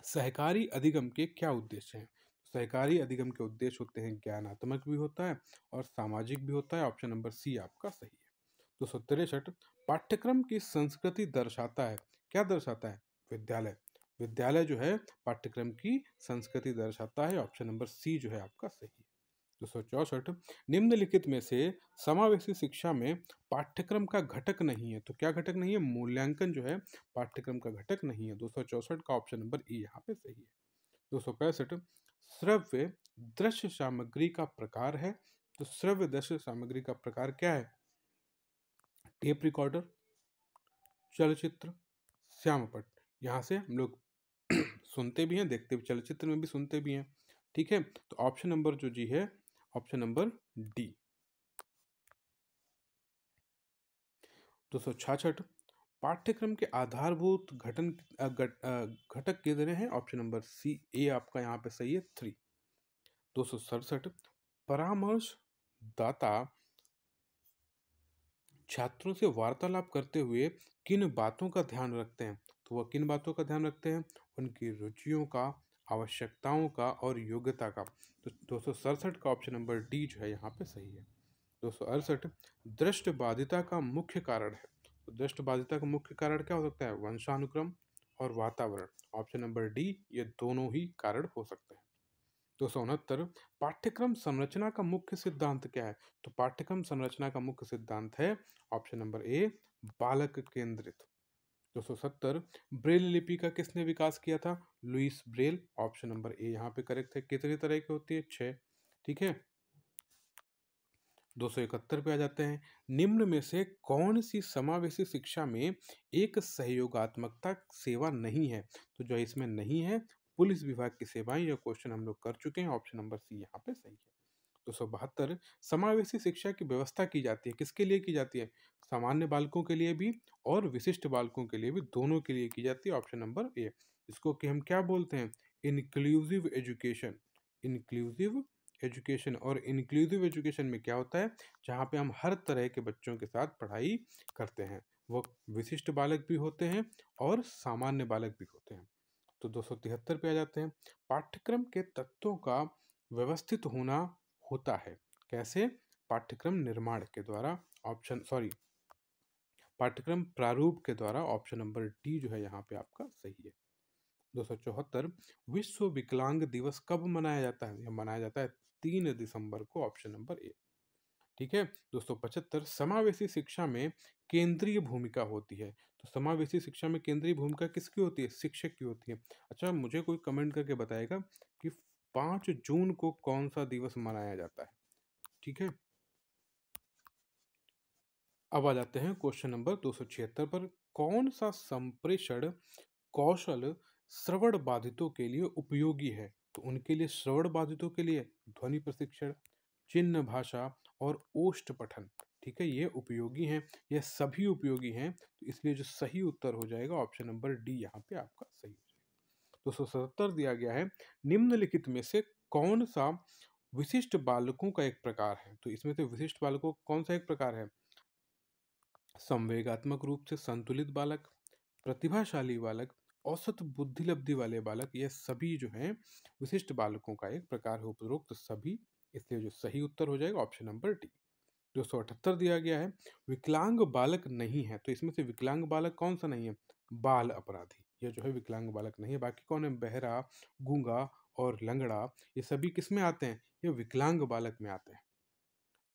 [SPEAKER 1] सहकारी अधिगम के क्या उद्देश्य हैं? सहकारी अधिगम के उद्देश्य होते हैं, ज्ञानात्मक भी होता है और सामाजिक भी होता है। ऑप्शन नंबर सी आपका सही है। 263 पाठ्यक्रम की संस्कृति दर्शाता है, क्या दर्शाता है? विद्यालय। विद्यालय जो है पाठ्यक्रम की संस्कृति दर्शाता है। ऑप्शन नंबर सी जो है आपका सही है। 264 निम्नलिखित में से समावेशी शिक्षा में पाठ्यक्रम का घटक नहीं है, तो क्या घटक नहीं है? मूल्यांकन जो है पाठ्यक्रम का घटक नहीं है। 264 का ऑप्शन नंबर ए यहाँ पे सही है। 265 श्रव्य दृश्य सामग्री का प्रकार है, तो श्रव्य दृश्य सामग्री का प्रकार क्या है? टेप रिकॉर्डर, चलचित्र, श्यामपट। यहाँ से हम लोग सुनते भी हैं, देखते भी, चलचित्र में भी सुनते भी हैं। ठीक है, तो ऑप्शन नंबर जो जी है, ऑप्शन नंबर डी। 266 पाठ्यक्रम के आधारभूत घटक कितने हैं? ऑप्शन नंबर सी ए आपका यहाँ पे सही है, 3। 267 परामर्श दाता छात्रों से वार्तालाप करते हुए किन बातों का ध्यान रखते हैं? तो वह किन बातों का ध्यान रखते हैं? उनकी रुचियों का, आवश्यकताओं का और योग्यता का। तो 267 का ऑप्शन नंबर डी जो है यहाँ पे सही है। 268 दृष्टिबाधिता का मुख्य कारण है। तो दृष्टिबाधिता का मुख्य कारण क्या हो सकता है? वंशानुक्रम और वातावरण। ऑप्शन नंबर डी, ये दोनों ही कारण हो सकते हैं। 269 पाठ्यक्रम संरचना का मुख्य सिद्धांत क्या है? तो पाठ्यक्रम संरचना का मुख्य सिद्धांत है ऑप्शन नंबर ए, बालक केंद्रित। 270 ब्रेल लिपि का किसने विकास किया था? Louis Braille. Option number A यहाँ पे करेक्ट है। कितने तरह की होती है? 6। ठीक है, 271 पे आ जाते हैं। निम्न में से कौन सी समावेशी शिक्षा में एक सहयोगात्मकता सेवा नहीं है? तो जो इसमें नहीं है, पुलिस विभाग की सेवाएं। यह क्वेश्चन हम लोग कर चुके हैं, ऑप्शन नंबर सी यहाँ पे सही है। 272 समावेशी शिक्षा की व्यवस्था की जाती है, किसके लिए की जाती है? सामान्य बालकों के लिए भी और विशिष्ट बालकों के लिए भी, दोनों के लिए की जाती है। ऑप्शन नंबर ए, इसको कि हम क्या बोलते हैं? Inclusive education. Inclusive education. और इंक्लूसिव एजुकेशन में क्या होता है? जहाँ पे हम हर तरह के बच्चों के साथ पढ़ाई करते हैं, वो विशिष्ट बालक भी होते हैं और सामान्य बालक भी होते हैं। तो 273 पे आ जाते हैं। पाठ्यक्रम के तत्वों का व्यवस्थित होना होता है कैसे? पाठ्यक्रम निर्माण के द्वारा। पाठ्यक्रम प्रारूप के द्वारा। ऑप्शन नंबर डी जो है यहाँ पे आपका सही है। 274 विश्व विकलांग दिवस कब मनाया जाता है? यह मनाया जाता है 3 दिसंबर को। ऑप्शन नंबर ए। ठीक है, 275 समावेशी शिक्षा में केंद्रीय भूमिका होती है। तो समावेशी शिक्षा में केंद्रीय भूमिका किसकी होती है? शिक्षक की होती है। अच्छा, मुझे कोई कमेंट करके बताएगा कि 5 जून को कौन सा दिवस मनाया जाता है? ठीक है, अब आ जाते हैं क्वेश्चन नंबर 276 पर। कौन सा संप्रेषण कौशल श्रवण बाधितों के लिए उपयोगी है? तो उनके लिए, श्रवण बाधितों के लिए, ध्वनि प्रशिक्षण, चिन्ह भाषा और ओष्ठ पठन। ठीक है, ये उपयोगी हैं, ये सभी उपयोगी हैं। तो इसलिए जो सही उत्तर हो जाएगा ऑप्शन नंबर डी यहाँ पे आपका सही हो जाएगा। 277 दिया गया है, निम्नलिखित में से कौन सा विशिष्ट बालकों का एक प्रकार है? तो इसमें से विशिष्ट बालकों का कौन सा एक प्रकार है? संवेगात्मक रूप से संतुलित बालक, प्रतिभाशाली बालक, औसत बुद्धिलब्धि वाले बालक, ये सभी जो हैं विशिष्ट बालकों का एक प्रकार है, उपरोक्त सभी। इसलिए जो सही उत्तर हो जाएगा ऑप्शन नंबर डी। 278 दिया गया है, विकलांग बालक नहीं है। तो इसमें से विकलांग बालक कौन सा नहीं है? बाल अपराधी, ये जो है विकलांग बालक नहीं है। बाकी कौन है? बहरा, गूंगा और लंगड़ा, ये सभी किस में आते हैं? ये विकलांग बालक में आते हैं।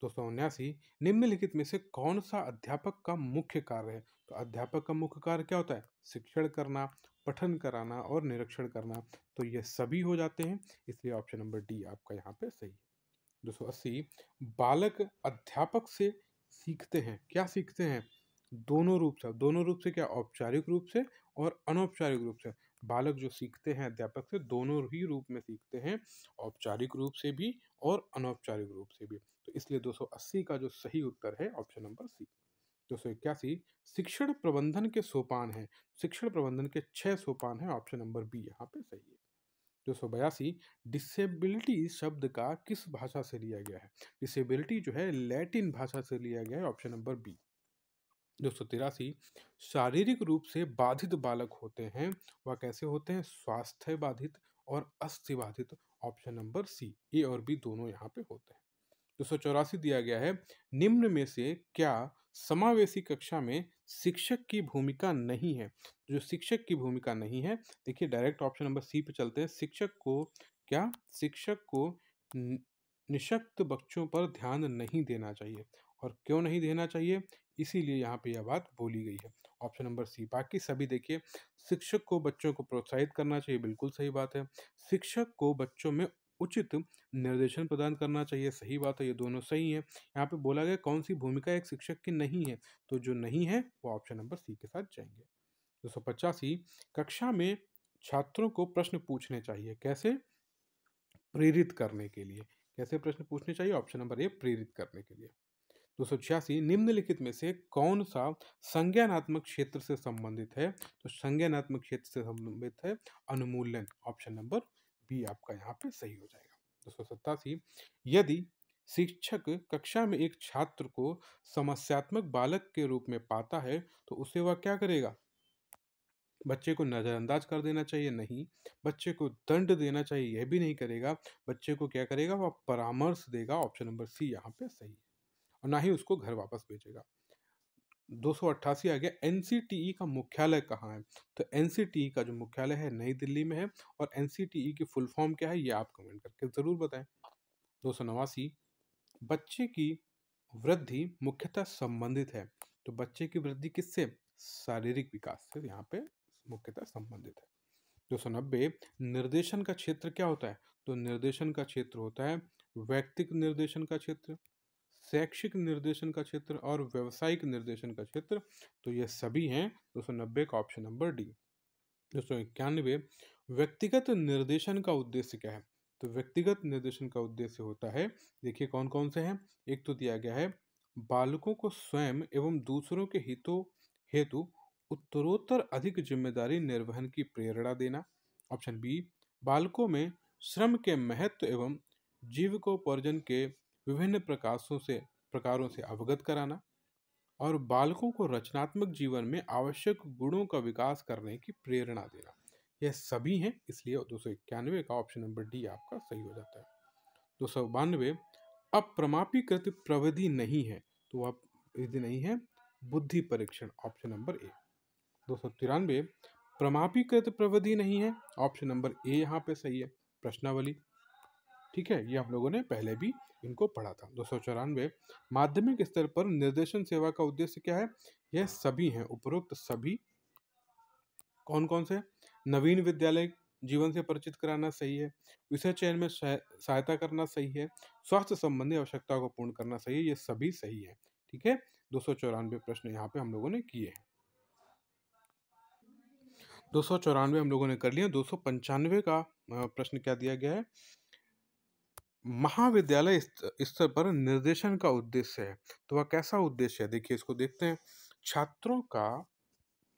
[SPEAKER 1] 279 निम्नलिखित में से कौन सा अध्यापक का मुख्य कार्य है? तो अध्यापक का मुख्य कार्य क्या होता है? शिक्षण करना, पठन कराना और निरीक्षण करना। तो ये सभी हो जाते हैं, इसलिए ऑप्शन नंबर डी आपका यहाँ पे सही है। 280 बालक अध्यापक से सीखते हैं, क्या सीखते हैं? दोनों रूप से। दोनों रूप से क्या? औपचारिक रूप से और अनौपचारिक रूप से। बालक जो सीखते हैं अध्यापक से, दोनों ही रूप में सीखते हैं, औपचारिक रूप से भी और अनौपचारिक रूप से भी। तो इसलिए 280 का जो सही उत्तर है ऑप्शन नंबर सी। 281 शिक्षण प्रबंधन के सोपान है। शिक्षण प्रबंधन के 6 सोपान है, ऑप्शन नंबर बी यहाँ पे सही है। 282 डिसेबिलिटी शब्द का किस भाषा से लिया गया है? डिसेबिलिटी जो है लैटिन भाषा से लिया गया है, ऑप्शन नंबर बी। 283 शारीरिक रूप से बाधित बालक होते हैं, वह कैसे होते हैं? स्वास्थ्य बाधित और अस्थि बाधित। ऑप्शन नंबर सी, ए और बी दोनों यहाँ पे होते हैं। 284 दिया गया है, निम्न में से क्या समावेशी कक्षा में शिक्षक की भूमिका नहीं है? जो शिक्षक की भूमिका नहीं है, देखिए डायरेक्ट ऑप्शन नंबर सी पे चलते हैं। शिक्षक को क्या? शिक्षक को निशक्त बच्चों पर ध्यान नहीं देना चाहिए। और क्यों नहीं देना चाहिए? इसीलिए यहाँ पे यह बात बोली गई है, ऑप्शन नंबर सी। बाकी सभी देखिए, शिक्षक को बच्चों को प्रोत्साहित करना चाहिए, बिल्कुल सही बात है। शिक्षक को बच्चों में उचित निर्देशन प्रदान करना चाहिए, सही बात है, ये दोनों सही है। यहाँ पे बोला गया कौन सी भूमिका एक शिक्षक की नहीं है, तो जो नहीं है वो ऑप्शन नंबर सी के साथ जाएंगे। 285 कक्षा में छात्रों को प्रश्न पूछने चाहिए। कैसे? प्रेरित करने के लिए। कैसे प्रश्न पूछने चाहिए? ऑप्शन नंबर ए, प्रेरित करने के लिए। 286, निम्नलिखित में से कौन सा संज्ञानात्मक क्षेत्र से संबंधित है? तो संज्ञानात्मक क्षेत्र से संबंधित है अनुमूलन। ऑप्शन नंबर बी आपका यहाँ पे सही हो जाएगा। 287, यदि शिक्षक कक्षा में एक छात्र को समस्यात्मक बालक के रूप में पाता है तो उसे वह क्या करेगा? बच्चे को नजरअंदाज कर देना चाहिए? नहीं। बच्चे को दंड देना चाहिए? यह भी नहीं करेगा। बच्चे को क्या करेगा? वह परामर्श देगा। ऑप्शन नंबर सी यहाँ पे सही है। और ना ही उसको घर वापस भेजेगा। 288 आ गया, एनसीटीई का मुख्यालय कहाँ है? तो एनसीटीई का जो मुख्यालय है नई दिल्ली में है। और एनसीटीई की फुल फॉर्म क्या है ये आप कमेंट करके जरूर बताएं। 289, बच्चे की वृद्धि मुख्यतः संबंधित है। तो बच्चे की वृद्धि किससे? शारीरिक विकास से यहाँ पे मुख्यतः संबंधित है। 290, निर्देशन का क्षेत्र क्या होता है? तो निर्देशन का क्षेत्र होता है व्यक्तिक निर्देशन का क्षेत्र, शैक्षिक निर्देशन का क्षेत्र और व्यवसायिक निर्देशन का क्षेत्र। तो ये सभी हैं 290 का ऑप्शन नंबर डी। 291, व्यक्तिगत निर्देशन का उद्देश्य क्या है? तो व्यक्तिगत निर्देशन का उद्देश्य होता है, देखिए कौन कौन से हैं। एक तो दिया गया है बालकों को स्वयं एवं दूसरों के हितों हेतु उत्तरोत्तर अधिक जिम्मेदारी निर्वहन की प्रेरणा देना। ऑप्शन बी, बालकों में श्रम के महत्व एवं जीविकोपार्जन के विभिन्न प्रकारों से अवगत कराना। और बालकों को रचनात्मक जीवन में आवश्यक गुणों का विकास करने की प्रेरणा देना। यह सभी हैं, इसलिए 291 का ऑप्शन नंबर डी आपका सही हो जाता है। 292, अप्रमापीकृत प्रविधि नहीं है। तो वह विधि नहीं है बुद्धि परीक्षण। ऑप्शन नंबर ए। 293, प्रमापीकृत प्रविधि नहीं है। ऑप्शन नंबर ए यहाँ पे सही है, प्रश्नावली। ठीक है, ये आप लोगों ने पहले भी इनको पढ़ा था। 294, माध्यमिक स्तर पर निर्देशन सेवा का उद्देश्य क्या है? यह सभी हैं, उपरोक्त सभी। कौन कौन से? नवीन विद्यालय जीवन से परिचित कराना सही है, विषय चयन में सहायता करना सही है, स्वास्थ्य संबंधी आवश्यकताओं को पूर्ण करना सही है। ये सभी सही है। ठीक है, 294 प्रश्न यहाँ पे हम लोगों ने किए हैं। 294 हम लोगों ने कर लिया। 295 का प्रश्न क्या दिया गया है? महाविद्यालय स्तर पर निर्देशन का उद्देश्य है। तो वह कैसा उद्देश्य है? देखिए इसको देखते हैं।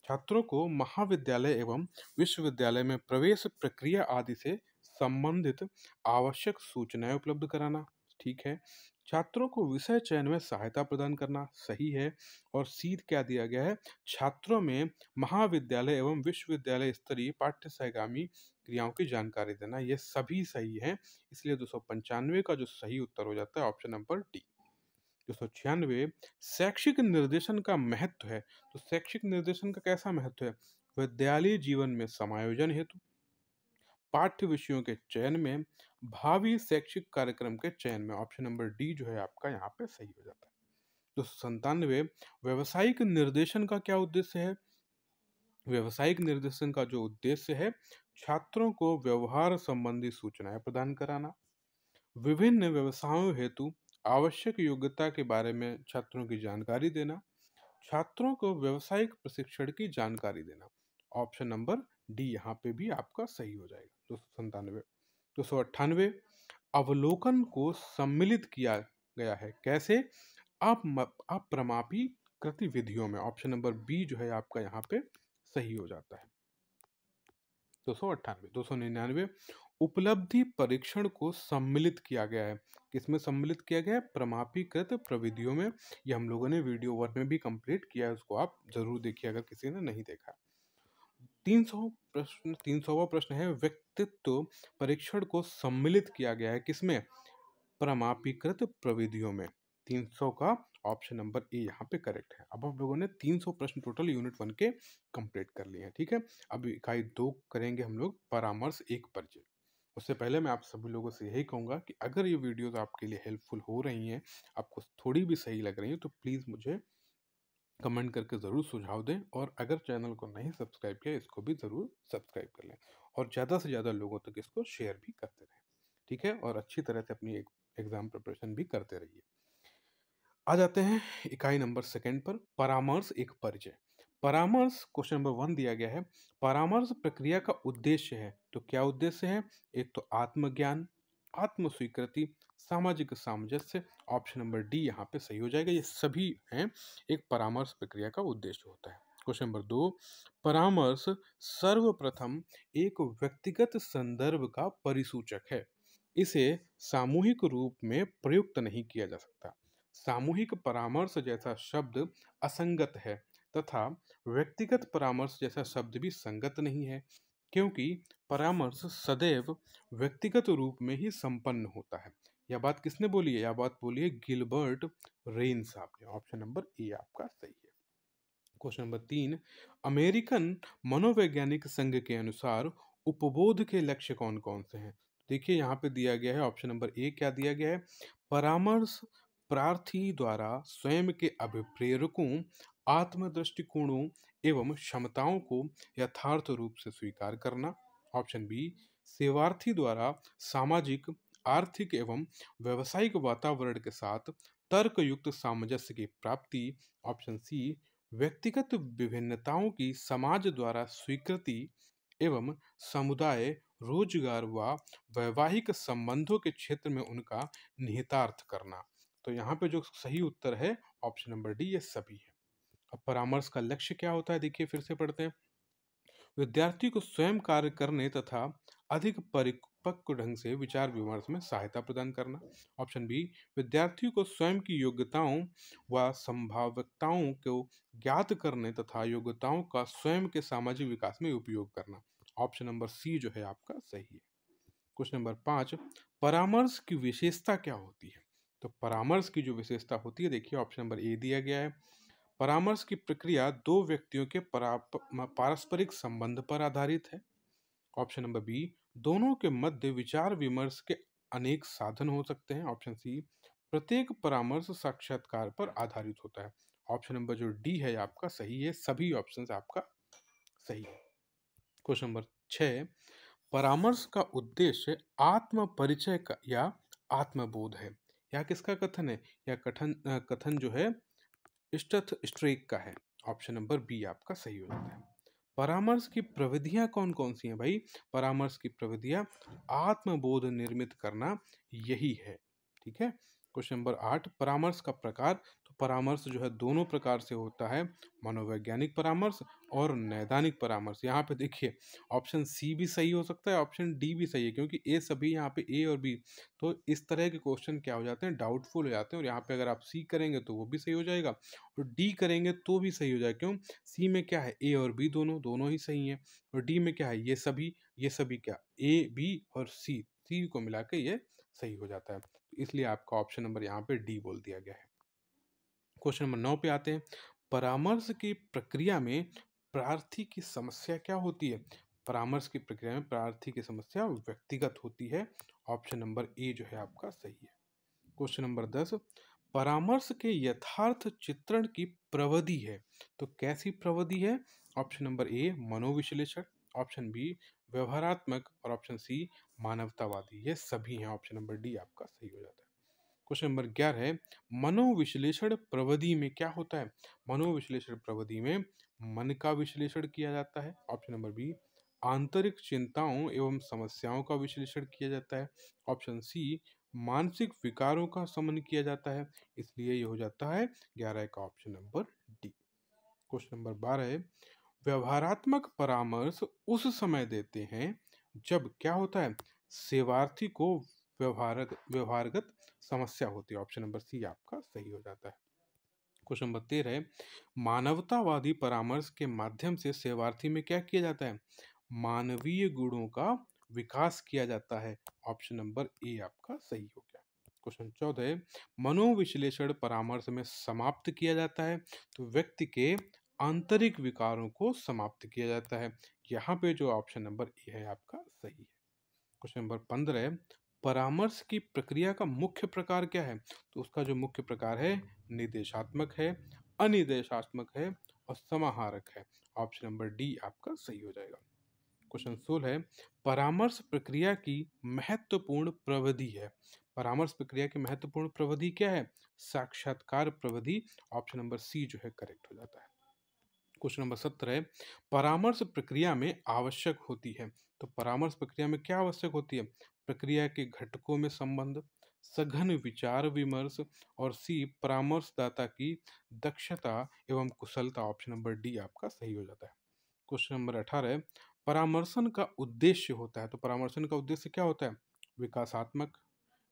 [SPEAKER 1] छात्रों को महाविद्यालय एवं विश्वविद्यालय में प्रवेश प्रक्रिया आदि से संबंधित आवश्यक सूचनाएं उपलब्ध कराना। ठीक है। छात्रों को विषय चयन में सहायता प्रदान करना सही है। और सीध क्या दिया गया है? छात्रों में महाविद्यालय एवं विश्वविद्यालय स्तरीय पाठ्य सहगामी क्रियाओं की जानकारी देना। ये सभी सही है, इसलिए 295 का जो सही उत्तर हो जाता है ऑप्शन नंबर डी। 296, शैक्षिक निर्देशन का महत्व है। तो शैक्षिक निर्देशन का कैसा महत्व है? विद्यालय जीवन में समायोजन हेतु, पाठ्य विषयों के चयन में, भावी शैक्षिक कार्यक्रम के चयन में। ऑप्शन नंबर डी जो है आपका यहाँ पे सही हो जाता है। 297, व्यवसायिक निर्देशन का क्या उद्देश्य है? व्यवसायिक निर्देशन का जो उद्देश्य है, छात्रों को व्यवहार संबंधी सूचनाएं प्रदान कराना, विभिन्न व्यवसायों हेतु आवश्यक योग्यता के बारे में छात्रों की जानकारी देना, छात्रों को व्यावसायिक प्रशिक्षण की जानकारी देना। ऑप्शन नंबर डी यहाँ पे भी आपका सही हो जाएगा। 297। 298, अवलोकन को सम्मिलित किया गया है। कैसे? अप्रमापी गतिविधियों में। ऑप्शन नंबर बी जो है आपका यहाँ पे सही हो जाता है। 298। 299, उपलब्धि परीक्षण को सम्मिलित किया गया है। किसमें सम्मिलित किया गया है? प्रमापीकृत प्रविधियों में। ये हम लोगों ने वीडियो 1 में भी कंप्लीट किया है, उसको आप जरूर देखिए अगर किसी ने नहीं देखा। 300वां प्रश्न है, व्यक्तित्व परीक्षण को सम्मिलित किया गया है किसमें? प्रमापीकृत प्रविधियों में। 300 का ऑप्शन नंबर ए यहाँ पे करेक्ट है। अब हम लोगों ने 300 प्रश्न टोटल यूनिट 1 के कंप्लीट कर लिए हैं। ठीक है, अब इकाई 2 करेंगे हम लोग, परामर्श एक परिचय। उससे पहले मैं आप सभी लोगों से यही कहूँगा कि अगर ये वीडियोस आपके लिए हेल्पफुल हो रही हैं, आपको थोड़ी भी सही लग रही हैं, तो प्लीज़ मुझे कमेंट करके ज़रूर सुझाव दें। और अगर चैनल को नहीं सब्सक्राइब किया, इसको भी ज़रूर सब्सक्राइब कर लें और ज़्यादा से ज़्यादा लोगों तक इसको शेयर भी करते रहें। ठीक है, और अच्छी तरह से अपनी एग्ज़ाम प्रिपरेशन भी करते रहिए। आ जाते हैं इकाई नंबर 2 पर, परामर्श एक परिचय। परामर्श क्वेश्चन नंबर 1 दिया गया है। परामर्श प्रक्रिया का उद्देश्य है, तो क्या उद्देश्य है? एक तो आत्मज्ञान, आत्म स्वीकृति, सामाजिक सामंजस्य। ऑप्शन नंबर डी यहाँ पे सही हो जाएगा। ये सभी हैं एक परामर्श प्रक्रिया का उद्देश्य होता है। क्वेश्चन नंबर 2, परामर्श सर्वप्रथम एक व्यक्तिगत संदर्भ का परिसूचक है। इसे सामूहिक रूप में प्रयुक्त नहीं किया जा सकता। सामूहिक परामर्श जैसा शब्द असंगत है तथा व्यक्तिगत परामर्श जैसा शब्द भी संगत नहीं है, क्योंकि परामर्श सदैव व्यक्तिगत रूप में ही संपन्न होता है। यह बात किसने बोली है? यह बात बोली है गिलबर्ट रेन साहब ने। ऑप्शन नंबर ए आपका सही है। क्वेश्चन नंबर 3, अमेरिकन मनोवैज्ञानिक संघ के अनुसार उपबोध के लक्ष्य कौन कौन से हैं? देखिए यहाँ पे दिया गया है ऑप्शन नंबर ए। क्या दिया गया है? परामर्श प्रार्थी द्वारा स्वयं के अभिप्रेरकों, आत्म दृष्टिकोणों एवं क्षमताओं को यथार्थ रूप से स्वीकार करना। ऑप्शन बी, सेवार्थी द्वारा सामाजिक, आर्थिक एवं व्यवसायिक वातावरण के साथ तर्कयुक्त सामंजस्य की प्राप्ति। ऑप्शन सी, व्यक्तिगत विभिन्नताओं की समाज द्वारा स्वीकृति एवं समुदाय, रोजगार व वैवाहिक संबंधों के क्षेत्र में उनका निहितार्थ करना। तो यहाँ पे जो सही उत्तर है ऑप्शन नंबर डी, ये सभी है। अब परामर्श का लक्ष्य क्या होता है? देखिए फिर से पढ़ते हैं। विद्यार्थी को स्वयं कार्य करने तथा अधिक परिपक्व ढंग से विचार विमर्श में सहायता प्रदान करना। ऑप्शन बी, विद्यार्थियों को स्वयं की योग्यताओं व संभाव्यताओं को ज्ञात करने तथा योग्यताओं का स्वयं के सामाजिक विकास में उपयोग करना। ऑप्शन नंबर सी जो है आपका सही है। क्वेश्चन नंबर 5, परामर्श की विशेषता क्या होती है? तो परामर्श की जो विशेषता होती है, देखिए ऑप्शन नंबर ए दिया गया है। परामर्श की प्रक्रिया दो व्यक्तियों के पारस्परिक संबंध पर आधारित है। ऑप्शन नंबर बी, दोनों के मध्य विचार विमर्श के अनेक साधन हो सकते हैं। ऑप्शन सी, प्रत्येक परामर्श साक्षात्कार पर आधारित होता है। ऑप्शन नंबर जो डी है आपका सही है। सभी ऑप्शन आपका सही है। क्वेश्चन नंबर 6, परामर्श का उद्देश्य आत्म परिचय का या आत्मबोध है। यह किसका कथन है? यह कथन जो है स्टथ स्ट्रेक का है। ऑप्शन नंबर बी आपका सही हो जाता है। परामर्श की प्रविधियां कौन कौन सी हैं भाई? परामर्श की प्रविधियां आत्मबोध निर्मित करना यही है। ठीक है। क्वेश्चन नंबर 8, परामर्श का प्रकार। तो परामर्श जो है दोनों प्रकार से होता है, मनोवैज्ञानिक परामर्श और नैदानिक परामर्श। यहाँ पे देखिए ऑप्शन सी भी सही हो सकता है, ऑप्शन डी भी सही है, क्योंकि ए सभी यहाँ पे ए और बी, तो इस तरह के क्वेश्चन क्या हो जाते हैं? डाउटफुल हो जाते हैं। और यहाँ पे अगर आप सी करेंगे तो वो भी सही हो जाएगा और डी करेंगे तो भी सही हो जाएगा। क्यों? सी में क्या है? ए और बी दोनों दोनों ही सही हैं। और डी में क्या है? ये सभी क्या? ए बी और सी को मिला के ये सही हो जाता है। इसलिए आपका ऑप्शन नंबर यहाँ पे डी बोल दिया गया है। क्वेश्चन नंबर 9 पे आते हैं। परामर्श की प्रक्रिया में प्रार्थी की समस्या क्या होती है? परामर्श की प्रक्रिया में प्रार्थी की समस्या व्यक्तिगत होती है। ऑप्शन नंबर ए जो है आपका सही है। क्वेश्चन नंबर 10, परामर्श के यथार्थ चित्रण की प्रविधि है, तो कैसी प्रविधि है? ऑप्शन नंबर ए, मनोविश्लेषण। ऑप्शन बी, व्यवहारात्मक। और ऑप्शन सी, मानवतावादी। ये सभी हैं। ऑप्शन नंबर डी आपका सही हो जाता है। क्वेश्चन नंबर 11 है, मनोविश्लेषण प्रविधि में क्या होता है? मनोविश्लेषण प्रविधि में मन का विश्लेषण किया जाता है। ऑप्शन नंबर बी, आंतरिक चिंताओं एवं समस्याओं का विश्लेषण किया जाता है। ऑप्शन सी, मानसिक विकारों का समन किया जाता है। इसलिए ये हो जाता है 11 का option number D. Question number 12 है, व्यवहारात्मक परामर्श उस समय देते हैं जब क्या होता है? सेवार्थी को व्यवहारगत समस्या होती है। ऑप्शन नंबर सी आपका सही हो जाता है। क्वेश्चन नंबर 13 है, मानवतावादी परामर्श के माध्यम से सेवार्थी में क्या किया जाता है? मानवीय गुणों का विकास किया जाता है। ऑप्शन नंबर ए आपका सही हो गया। क्वेश्चन 14 है, मनोविश्लेषण परामर्श में समाप्त किया जाता है, तो व्यक्ति के आंतरिक विकारों को समाप्त किया जाता है। यहाँ पे जो ऑप्शन नंबर ए है आपका सही है। क्वेश्चन नंबर 15 है, परामर्श की प्रक्रिया का मुख्य प्रकार क्या है? तो उसका जो मुख्य प्रकार है, निर्देशात्मक है, अनिर्देशात्मक है और समाहारक है। ऑप्शन नंबर डी आपका सही हो जाएगा। क्वेश्चन 16 है, परामर्श प्रक्रिया की महत्वपूर्ण प्रविधि है। परामर्श प्रक्रिया की महत्वपूर्ण प्रविधि क्या है? साक्षात्कार प्रविधि। ऑप्शन नंबर सी जो है करेक्ट हो जाता है। क्वेश्चन नंबर 17 है, परामर्श प्रक्रिया में आवश्यक होती है। तो परामर्श प्रक्रिया में क्या आवश्यक होती है? प्रक्रिया के घटकों में संबंध, सघन विचार विमर्श और सी परामर्शदाता की दक्षता एवं कुशलता। ऑप्शन नंबर डी आपका सही हो जाता है। क्वेश्चन नंबर 18 है, परामर्शन का उद्देश्य होता है। तो परामर्शन का उद्देश्य क्या होता है? विकासात्मक,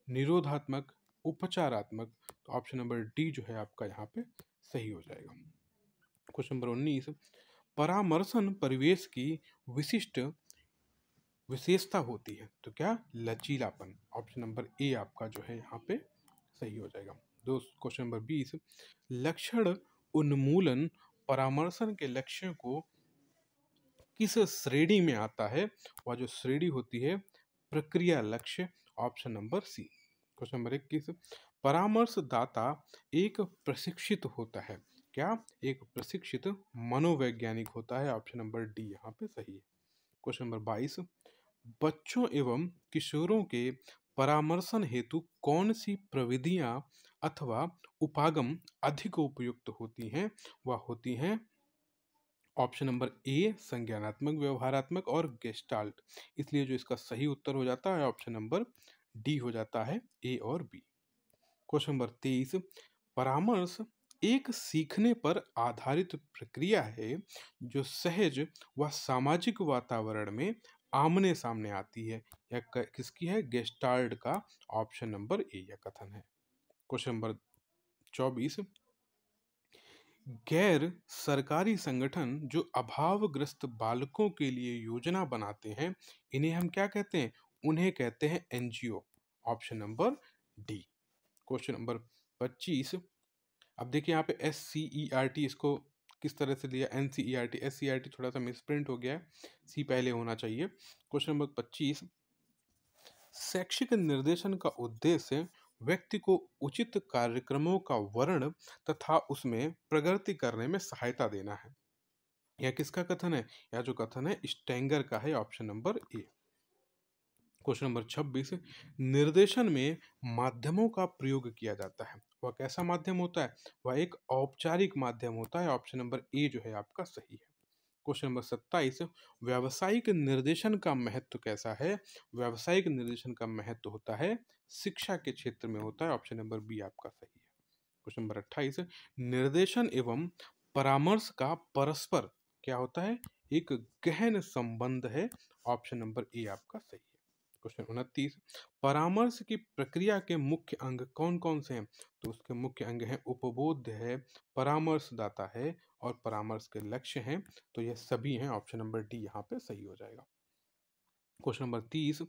[SPEAKER 1] निरोधात्मक, उपचारात्मक। तो ऑप्शन नंबर डी जो है आपका यहाँ पे सही हो जाएगा। क्वेश्चन नंबर 19, परामर्शन परिवेश की विशिष्ट विशेषता होती है। तो क्या? लचीलापन। ऑप्शन नंबर ए आपका जो है यहाँ पे सही हो जाएगा। दोस्त क्वेश्चन नंबर 20, लक्षण उन्मूलन परामर्शन के लक्ष्यों को किस श्रेणी में आता है? वह जो श्रेणी होती है प्रक्रिया लक्ष्य। Option number C. Question number 21, परामर्शदाता एक प्रशिक्षित होता है। क्या? एक प्रशिक्षित मनोवैज्ञानिक होता है। ऑप्शन नंबर डी यहाँ पे सही है। क्वेश्चन नंबर 22, बच्चों एवं किशोरों के परामर्शन हेतु कौन सी प्रविधियां अथवा उपागम अधिक उपयुक्त होती हैं? वह होती हैं ऑप्शन नंबर ए संज्ञानात्मक, व्यवहारात्मक और गेस्टाल्ट। इसलिए जो इसका सही उत्तर हो जाता है ऑप्शन नंबर डी हो जाता है, ए और बी। क्वेश्चन नंबर 23, परामर्श एक सीखने पर आधारित प्रक्रिया है जो सहज व सामाजिक वातावरण में आमने सामने आती है। यह किसकी है? गेस्टाल्ट का। ऑप्शन नंबर ए यह कथन है। क्वेश्चन नंबर 24, गैर सरकारी संगठन जो अभावग्रस्त बालकों के लिए योजना बनाते हैं, इन्हें हम क्या कहते हैं? उन्हें कहते हैं NGO. Option number D. Question number 25, अब देखिए यहाँ पे SCERT इसको किस तरह से लिया? NCERT, SCERT थोड़ा सा मिसप्रिंट हो गया है, सी पहले होना चाहिए। क्वेश्चन नंबर 25, शैक्षिक निर्देशन का उद्देश्य व्यक्ति को उचित कार्यक्रमों का वर्णन तथा उसमें प्रगति करने में सहायता देना है। यह किसका कथन है? यह जो कथन है स्टेंगर का है। Option number A. Question number 26, निर्देशन में माध्यमों का प्रयोग किया जाता है। वह कैसा माध्यम होता है? वह एक औपचारिक माध्यम होता है। ऑप्शन नंबर ए जो है आपका सही है। क्वेश्चन नंबर 27, व्यावसायिक निर्देशन का महत्व कैसा है? व्यावसायिक निर्देशन का महत्व होता है शिक्षा के क्षेत्र में होता है। ऑप्शन नंबर बी आपका सही है। क्वेश्चन नंबर 28, निर्देशन एवं परामर्श का परस्पर क्या होता है? एक गहन संबंध है। ऑप्शन नंबर ए आपका सही है। क्वेश्चन 29, परामर्श की प्रक्रिया के मुख्य अंग कौन कौन से हैं? तो उसके मुख्य अंग हैं उपबोध है, परामर्शदाता है और परामर्श के लक्ष्य हैं। तो ये सभी हैं। ऑप्शन नंबर डी यहाँ पे सही हो जाएगा। क्वेश्चन नंबर 30,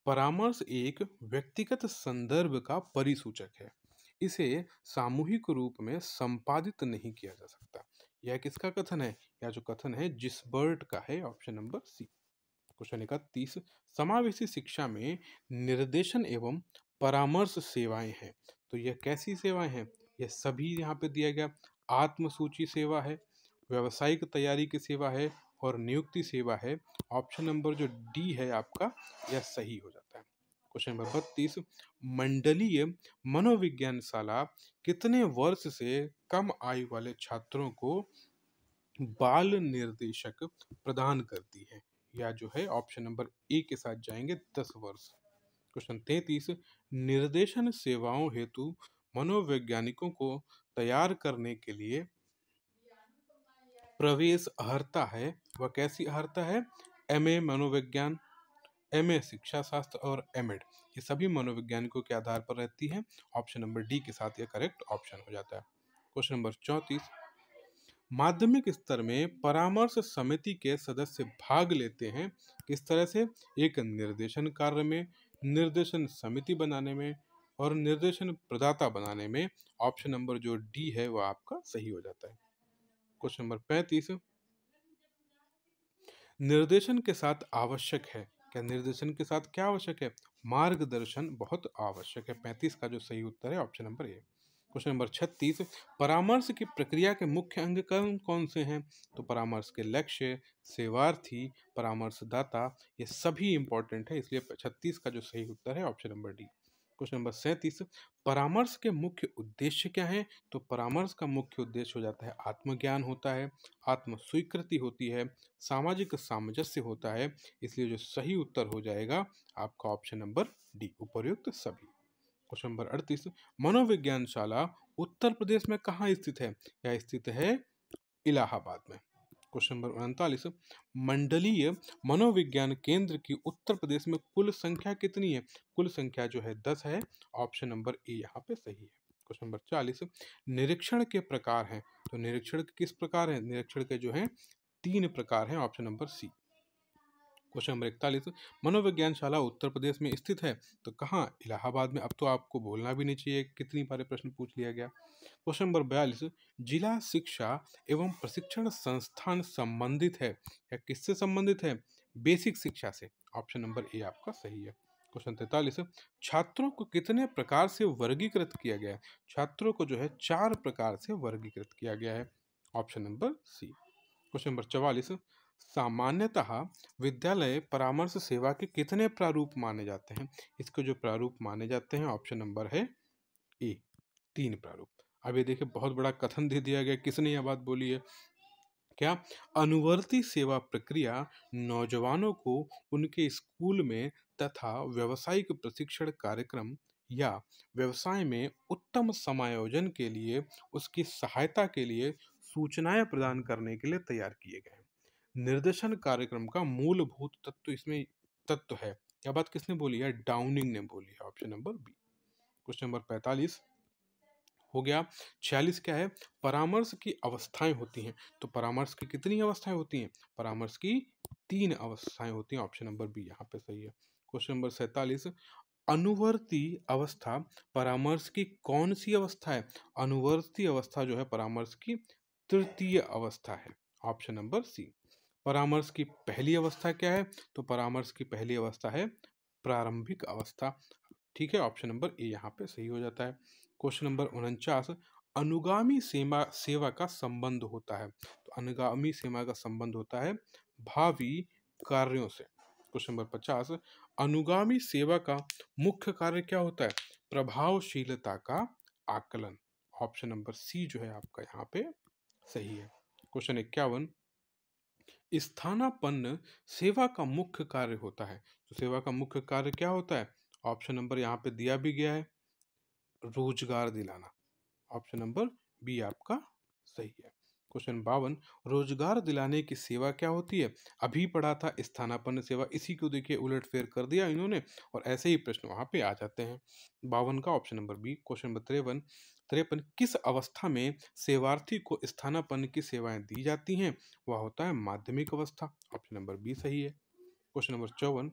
[SPEAKER 1] परामर्श एक व्यक्तिगत संदर्भ का परिसूचक है। इसे सामूहिक रूप में संपादित नहीं किया जा सकता। यह किसका कथन है? यह जो कथन है जिसबर्ट का है। Option number C. क्वेश्चन 31, समावेशी शिक्षा में निर्देशन एवं परामर्श सेवाएं हैं। तो यह कैसी सेवाएं हैं? यह सभी यहाँ पे दिया गया। आत्मसूची सेवा है, व्यावसायिक तैयारी की सेवा है और नियुक्ति सेवा है। ऑप्शन नंबर जो डी है आपका यह सही हो जाता है। क्वेश्चन नंबर 32, मंडलीय मनोविज्ञान शाला कितने वर्ष से कम आयु वाले छात्रों को बाल निर्देशक प्रदान करती है? या जो है ऑप्शन नंबर ए के साथ जाएंगे 10 वर्ष। क्वेश्चन 33, निर्देशन सेवाओं हेतु मनोवैज्ञानिकों को तैयार करने के लिए प्रवेश अर्हता है। वह कैसी अर्हता है? MA मनोविज्ञान, MA शिक्षा शास्त्र और एमएड, ये सभी मनोवैज्ञानिकों के आधार पर रहती है। ऑप्शन नंबर डी के साथ यह करेक्ट ऑप्शन हो जाता है। क्वेश्चन नंबर 34, माध्यमिक स्तर में परामर्श समिति के सदस्य भाग लेते हैं किस तरह से? एक निर्देशन कार्य में, निर्देशन समिति बनाने में और निर्देशन प्रदाता बनाने में। ऑप्शन नंबर जो डी है वह आपका सही हो जाता है। क्वेश्चन नंबर 35, निर्देशन के साथ आवश्यक है। क्या निर्देशन के साथ क्या आवश्यक है? मार्गदर्शन बहुत आवश्यक है। 35 का जो सही उत्तर है option number A. Question number 36, परामर्श की प्रक्रिया के मुख्य अंग कौन कौन से हैं? तो परामर्श के लक्ष्य, सेवार्थी, परामर्शदाता, ये सभी इंपॉर्टेंट है। इसलिए 36 का जो सही उत्तर है option number D. Question number 37, परामर्श के मुख्य उद्देश्य क्या है? तो परामर्श का मुख्य उद्देश्य हो जाता है आत्मज्ञान होता है, आत्म स्वीकृति होती है, सामाजिक सामंजस्य होता है। इसलिए जो सही उत्तर हो जाएगा आपका ऑप्शन नंबर डी, उपर्युक्त सभी। क्वेश्चन नंबर 38, मनोविज्ञानशाला उत्तर प्रदेश में कहाँ स्थित है? यह स्थित है इलाहाबाद में। क्वेश्चन नंबर 39, मंडलीय मनोविज्ञान केंद्र की उत्तर प्रदेश में कुल संख्या कितनी है? कुल संख्या जो है 10 है। ऑप्शन नंबर ए यहाँ पे सही है। क्वेश्चन नंबर 40, निरीक्षण के प्रकार हैं। तो निरीक्षण के किस प्रकार है? निरीक्षण के जो है 3 प्रकार हैं। Option number C. Question number 41, मनोविज्ञानशाला उत्तर प्रदेश में स्थित है। तो कहाँ? इलाहाबाद में। अब तो आपको बोलना भी नहीं चाहिए, कितनी बार प्रश्न पूछ लिया गया। क्वेश्चन नंबर 42, जिला शिक्षा एवं प्रशिक्षण संस्थान संबंधित है या किससे संबंधित है? बेसिक शिक्षा से। ऑप्शन नंबर ए आपका सही है। क्वेश्चन 43, छात्रों को कितने प्रकार से वर्गीकृत किया गया है? छात्रों को जो है 4 प्रकार से वर्गीकृत किया गया है। Option number C. Question number 44, सामान्यतः विद्यालय परामर्श सेवा के कितने प्रारूप माने जाते हैं? इसके जो प्रारूप माने जाते हैं ऑप्शन नंबर है ए, 3 प्रारूप। अब ये देखिए बहुत बड़ा कथन दे दिया गया, किसने यह बात बोली है? क्या? अनुवर्ती सेवा प्रक्रिया नौजवानों को उनके स्कूल में तथा व्यावसायिक प्रशिक्षण कार्यक्रम या व्यवसाय में उत्तम समायोजन के लिए उसकी सहायता के लिए सूचनाएं प्रदान करने के लिए तैयार किए गए हैं। निर्देशन कार्यक्रम का मूलभूत तत्व इसमें तत्व है। यह बात किसने बोली है? डाउनिंग ने बोली है। Option number B. Question number 45 हो गया। 46 क्या है? परामर्श की अवस्थाएं होती हैं। तो परामर्श की कितनी अवस्थाएं होती हैं? परामर्श की 3 अवस्थाएं होती हैं। ऑप्शन नंबर बी यहाँ पे सही है। क्वेश्चन नंबर 47, अनुवर्ती अवस्था परामर्श की कौन सी अवस्था है? अनुवर्ती अवस्था जो है परामर्श की तृतीय अवस्था है। Option number C. परामर्श की पहली अवस्था क्या है? तो परामर्श की पहली अवस्था है प्रारंभिक अवस्था। ठीक है, ऑप्शन नंबर ए यहाँ पे सही हो जाता है। क्वेश्चन नंबर 49, अनुगामी सेवा का संबंध होता है। तो अनुगामी सेवा का संबंध होता है भावी कार्यों से। क्वेश्चन नंबर 50, अनुगामी सेवा का मुख्य कार्य क्या होता है? प्रभावशीलता का आकलन। ऑप्शन नंबर सी जो है आपका यहाँ पे सही है। क्वेश्चन 51, स्थानापन्न सेवा का मुख्य कार्य होता है। तो सेवा का मुख्य कार्य क्या होता है? ऑप्शन नंबर यहाँ पे दिया भी गया है, रोजगार दिलाना। ऑप्शन नंबर बी आपका सही है। क्वेश्चन 52, रोजगार दिलाने की सेवा क्या होती है? अभी पढ़ा था स्थानापन्न सेवा, इसी को देखिए उलट फेर कर दिया इन्होंने और ऐसे ही प्रश्न वहां पे आ जाते हैं। 52 का option number B. Question number 53, किस अवस्था में सेवार्थी को स्थानापन्न की सेवाएं दी जाती हैं? वह होता है माध्यमिक अवस्था। ऑप्शन नंबर बी सही है। क्वेश्चन नंबर 54,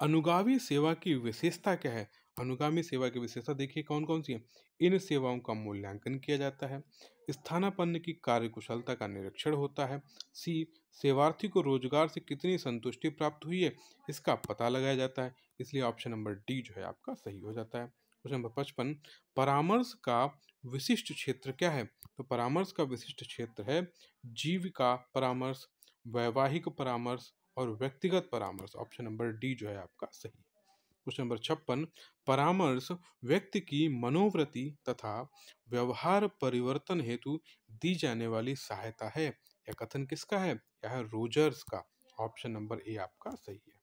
[SPEAKER 1] अनुगामी सेवा की विशेषता क्या है? अनुगामी सेवा की विशेषता देखिए कौन कौन सी है? इन सेवाओं का मूल्यांकन किया जाता है, स्थानापन्न की कार्यकुशलता का निरीक्षण होता है, सी सेवार्थी को रोजगार से कितनी संतुष्टि प्राप्त हुई है इसका पता लगाया जाता है। इसलिए ऑप्शन नंबर डी जो है आपका सही हो जाता है। क्वेश्चन नंबर 55, परामर्श का विशिष्ट क्षेत्र क्या है? तो परामर्श का विशिष्ट क्षेत्र है जीविका परामर्श, वैवाहिक परामर्श और व्यक्तिगत परामर्श। ऑप्शन नंबर डी जो है आपका सही है। क्वेश्चन नंबर 56, परामर्श व्यक्ति की मनोवृत्ति तथा व्यवहार परिवर्तन हेतु दी जाने वाली सहायता है। यह कथन किसका है? यह है रोजर्स का। ऑप्शन नंबर ए आपका सही है।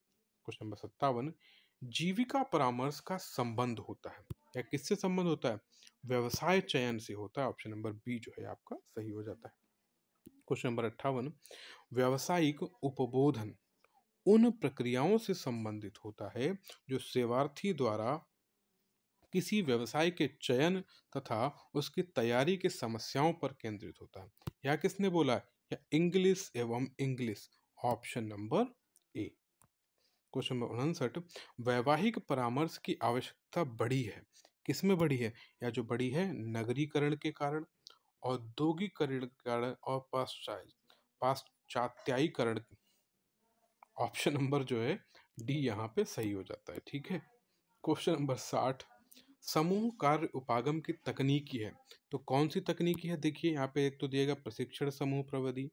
[SPEAKER 1] क्वेश्चन नंबर 57, जीविका परामर्श का संबंध होता है या किससे संबंध होता है? व्यवसाय चयन से होता है। ऑप्शन नंबर बी जो है आपका सही हो जाता है। क्वेश्चन नंबर 58, व्यावसायिक उपबोधन उन प्रक्रियाओं से संबंधित होता है जो सेवार्थी द्वारा किसी व्यवसाय के चयन तथा उसकी तैयारी की समस्याओं पर केंद्रित होता है। यह किसने बोला है? या इंग्लिश एवं English. Option number A. Question number 59, वैवाहिक परामर्श की आवश्यकता बढ़ी है। किसमें बढ़ी है? या जो बढ़ी है नगरीकरण के कारण, औद्योगिकरण के कारण और पाश्चात्यायीकरण। ऑप्शन नंबर जो है डी यहाँ पे सही हो जाता है। ठीक है। क्वेश्चन नंबर 60, समूह कार्य उपागम की तकनीकी है। तो कौन सी तकनीकी है? देखिए यहाँ पे एक तो दिएगा प्रशिक्षण समूह प्रविधि,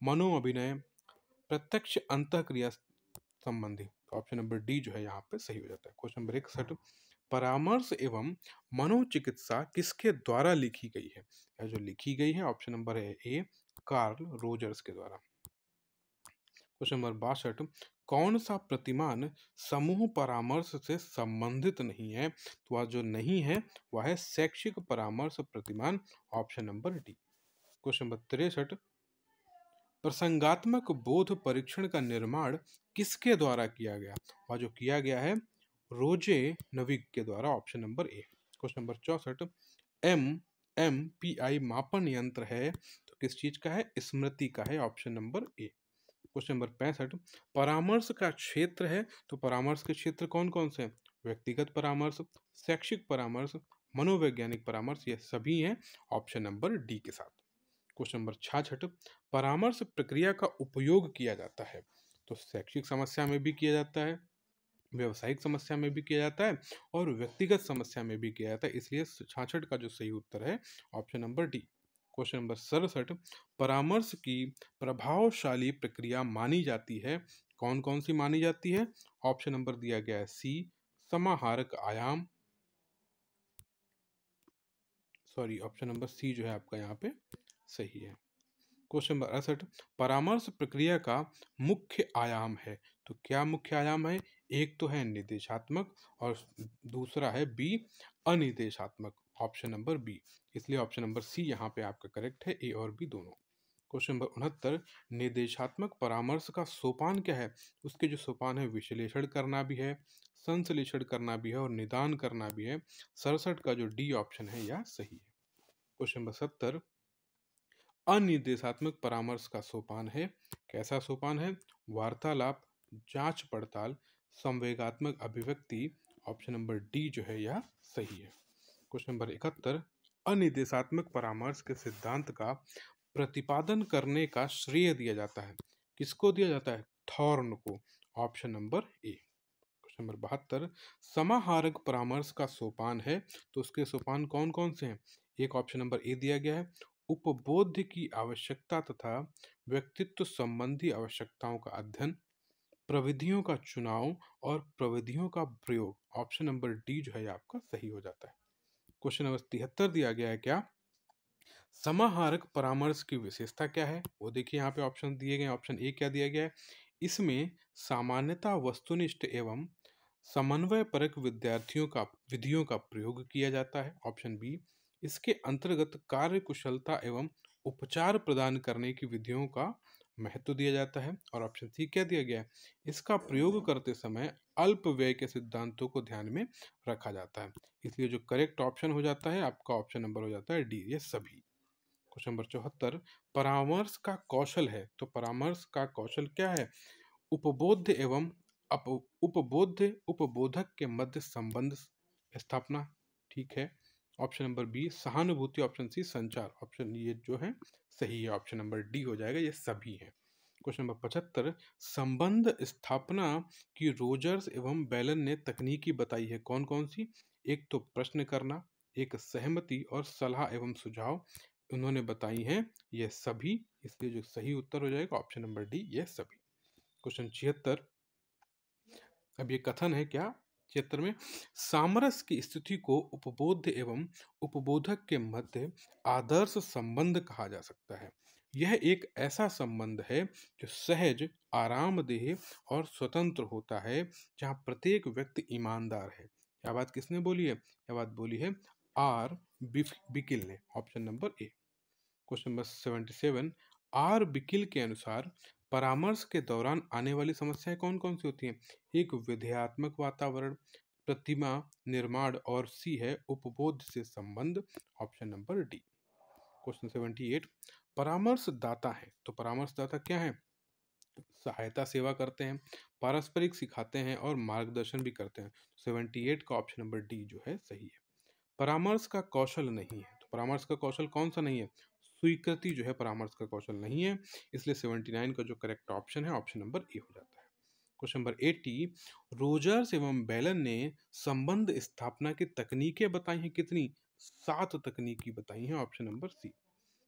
[SPEAKER 1] मनो अभिनय, प्रत्यक्ष अंतःक्रिया संबंधी। तो ऑप्शन नंबर डी जो है यहाँ पे सही हो जाता है। क्वेश्चन नंबर 61, परामर्श एवं मनोचिकित्सा किसके द्वारा लिखी गई है? या जो लिखी गई है ऑप्शन नंबर है ए, कार्ल रोजर्स के द्वारा। क्वेश्चन नंबर 62, कौन सा प्रतिमान समूह परामर्श से संबंधित नहीं है? तो वह जो नहीं है वह है शैक्षिक परामर्श प्रतिमान, option number D. Question number 63, प्रसंगात्मक बोध परीक्षण का निर्माण किसके द्वारा किया गया? और जो किया गया है रोजे नविग के द्वारा, option number A. Question number 64, MMPI मापन यंत्र है तो किस चीज का है? स्मृति का है, option number A. Question number 65, परामर्श का क्षेत्र है तो परामर्श के क्षेत्र कौन कौन से हैं? व्यक्तिगत परामर्श, शैक्षिक परामर्श, मनोवैज्ञानिक परामर्श, ये सभी हैं ऑप्शन नंबर डी के साथ। क्वेश्चन नंबर 66, परामर्श प्रक्रिया का उपयोग किया जाता है तो शैक्षिक समस्या में भी किया जाता है, व्यवसायिक समस्या में भी किया जाता है और व्यक्तिगत समस्या में भी किया जाता है, इसलिए 66 का जो सही उत्तर है option number D. Question number 67, परामर्श की प्रभावशाली प्रक्रिया मानी जाती है, कौन कौन सी मानी जाती है? ऑप्शन नंबर दिया गया है सी, समाहारक आयाम, सॉरी ऑप्शन नंबर सी जो है आपका यहाँ पे सही है। क्वेश्चन नंबर 68, परामर्श प्रक्रिया का मुख्य आयाम है तो क्या मुख्य आयाम है? एक तो है निर्देशात्मक और दूसरा है बी अनिर्देशात्मक, ऑप्शन नंबर बी, इसलिए ऑप्शन नंबर सी यहाँ पे आपका करेक्ट है, ए और बी दोनों। क्वेश्चन नंबर 69, निर्देशात्मक परामर्श का सोपान क्या है? उसके जो सोपान है विश्लेषण करना भी है, संश्लेषण करना भी है और निदान करना भी है। 67 का जो डी ऑप्शन है यह सही है। क्वेश्चन नंबर 70, अनिर्देशात्मक परामर्श का सोपान है, कैसा सोपान है? वार्तालाप, जांच पड़ताल, संवेगात्मक अभिव्यक्ति, ऑप्शन नंबर डी जो है यह सही है। क्वेश्चन नंबर 71, अनिर्देशात्मक परामर्श के सिद्धांत का प्रतिपादन करने का श्रेय दिया जाता है, किसको दिया जाता है? थॉर्न को, option number A. Question number 72, समाहारक परामर्श का सोपान है तो उसके सोपान कौन कौन से हैं? एक ऑप्शन नंबर ए दिया गया है, उपबोध की आवश्यकता तथा व्यक्तित्व संबंधी आवश्यकताओं का अध्ययन, प्रविधियों का चुनाव और प्रविधियों का प्रयोग, ऑप्शन नंबर डी जो है आपका सही हो जाता है। क्वेश्चन नंबर 73 दिया गया है, क्या समाहारक परामर्श की विशेषता क्या है? वो देखिए यहाँ पे ऑप्शन दिए गए, ऑप्शन ए क्या दिया गया है, इसमें सामान्यतः वस्तुनिष्ठ एवं समन्वय परक विधियों का प्रयोग किया जाता है, ऑप्शन बी, इसके अंतर्गत कार्य कुशलता एवं उपचार प्रदान करने की विधियों का महत्व दिया जाता है, और ऑप्शन सी क्या दिया गया है, इसका प्रयोग करते समय अल्प व्यय के सिद्धांतों को ध्यान में रखा जाता है, इसलिए जो करेक्ट ऑप्शन हो जाता है आपका ऑप्शन नंबर हो जाता है डी, ये सभी। क्वेश्चन नंबर 74, परामर्श का कौशल है तो परामर्श का कौशल क्या है? उपबोध एवं उपबोधक के मध्य संबंध स्थापना, ठीक है, ऑप्शन नंबर बी सहानुभूति, ऑप्शन सी संचार, ऑप्शन ये जो है सही है, ऑप्शन नंबर डी हो जाएगा, ये सभी है। क्वेश्चन नंबर 75, संबंध स्थापना की रोजर्स एवं बेलन ने तकनीकी बताई है, कौन कौन सी? एक तो प्रश्न करना, एक सहमति और सलाह एवं सुझाव, उन्होंने बताई हैं ये सभी, इसलिए जो सही उत्तर हो जाएगा ऑप्शन नंबर डी, ये सभी। क्वेश्चन 76, अब ये कथन है क्या 76 में, सामरस की स्थिति को उपबोध एवं उपबोधक के मध्य आदर्श संबंध कहा जा सकता है, यह एक ऐसा संबंध है जो सहज, आरामदेह और स्वतंत्र होता है, जहां प्रत्येक व्यक्ति ईमानदार है। यह बात किसने बोली है? यह बात बोली है आर बिकिल ने, option number A. Question number 77, R Bickel के अनुसार परामर्श के दौरान आने वाली समस्याएं कौन कौन सी होती हैं? एक विधेयात्मक वातावरण, प्रतिमा निर्माण, और सी है उपबोध से संबंध, ऑप्शन नंबर डी। क्वेश्चन 78, परामर्शदाता है तो परामर्शदाता क्या है? सहायता सेवा करते हैं, पारस्परिक सिखाते हैं और मार्गदर्शन भी करते हैं, 78 का ऑप्शन नंबर डी जो है सही है। परामर्श का कौशल नहीं है तो परामर्श का कौशल कौन सा नहीं है? स्वीकृति जो है परामर्श का कौशल नहीं है, इसलिए 79 का जो करेक्ट ऑप्शन है ऑप्शन नंबर ए हो जाता है। क्वेश्चन नंबर 80, रोजर्स एवं बेलन ने संबंध स्थापना की तकनीकें बताई हैं, कितनी? 7 तकनीकी बताई हैं, option number C.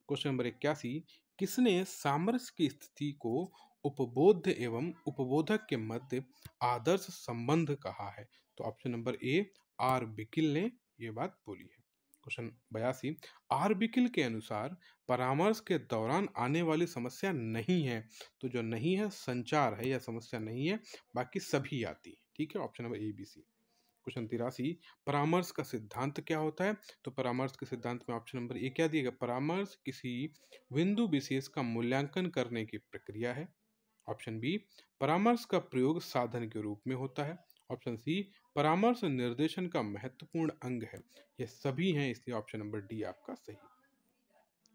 [SPEAKER 1] Question number 81, किसने सामरस की स्थिति को उपबोध एवं उपबोधक के मध्य आदर्श संबंध कहा है? तो option number A R Bickel ने ये बात बोली है। क्वेश्चन 82, आर बिकिल के अनुसार परामर्श के दौरान आने वाली समस्या नहीं है। तो जो नहीं है संचार है, या समस्या नहीं है, बाकी सभी आती है। ठीक है, option number A B C. Question 83, परामर्श का सिद्धांत क्या होता है? तो परामर्श के सिद्धांत में ऑप्शन नंबर ए क्या दिएगा? परामर्श किसी बिंदु विशेष का मूल्यांकन करने की प्रक्रिया है। ऑप्शन बी, परामर्श का प्रयोग साधन के रूप में होता है। ऑप्शन सी, परामर्श निर्देशन का महत्वपूर्ण अंग है। ये सभी हैं, इसलिए ऑप्शन नंबर डी आपका सही।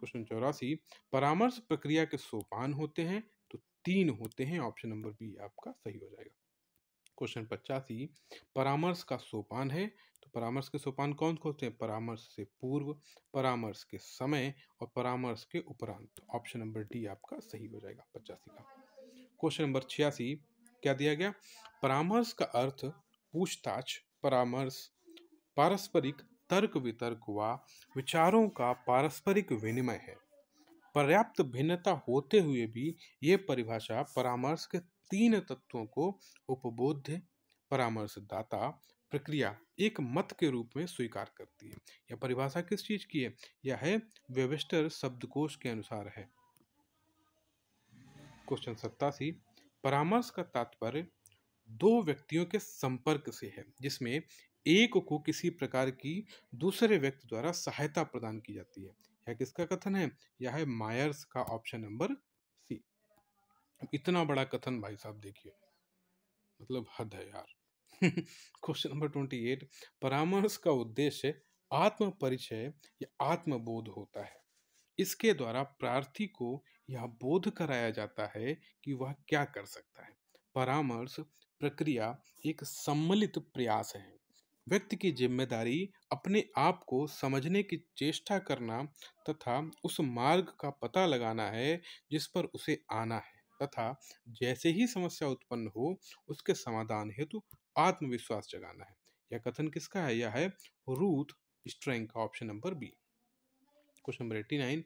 [SPEAKER 1] क्वेश्चन 84, परामर्श प्रक्रिया के सोपान होते हैं? तो 3 होते हैं, ऑप्शन नंबर बी आपका सही हो जाएगा। क्वेश्चन 85, परामर्श का सोपान है? तो परामर्श के सोपान कौन कौन से हैं? परामर्श से पूर्व, परामर्श के समय और परामर्श के उपरांत। ऑप्शन नंबर डी आपका सही हो जाएगा 85 का। क्वेश्चन नंबर 86 क्या दिया गया? परामर्श का अर्थ पूछताछ, परामर्श पारस्परिक तर्क वितर्क व विचारों का पारस्परिक विनिमय है। पर्याप्त भिन्नता होते हुए भी ये परिभाषा परामर्श के 3 तत्वों को उपबोध्य, परामर्शदाता, प्रक्रिया एक मत के रूप में स्वीकार करती है। यह परिभाषा किस चीज की है? यह है वेबस्टर शब्दकोश के अनुसार है। क्वेश्चन 87, परामर्श का तात्पर्य 2 व्यक्तियों के संपर्क से है, जिसमें एक को किसी प्रकार की दूसरे व्यक्ति द्वारा सहायता प्रदान की जाती है। यह किसका कथन है? यह है मायर्स का, ऑप्शन नंबर सी। इतना बड़ा कथन भाई साहब, देखिए मतलब हद है यार। क्वेश्चन नंबर 28, परामर्श का उद्देश्य आत्म परिचय या आत्मबोध होता है। इसके द्वारा प्रार्थी को यह बोध कराया जाता है कि वह क्या कर सकता है। परामर्श प्रक्रिया एक सम्मिलित प्रयास है। व्यक्ति की जिम्मेदारी अपने आप को समझने की चेष्टा करना तथा उस मार्ग का पता लगाना है जिस पर उसे आना है, तथा जैसे ही समस्या उत्पन्न हो उसके समाधान हेतु आत्मविश्वास जगाना है। यह कथन किसका है? यह है रूथ स्ट्रैंग का, option number B. Question number 89,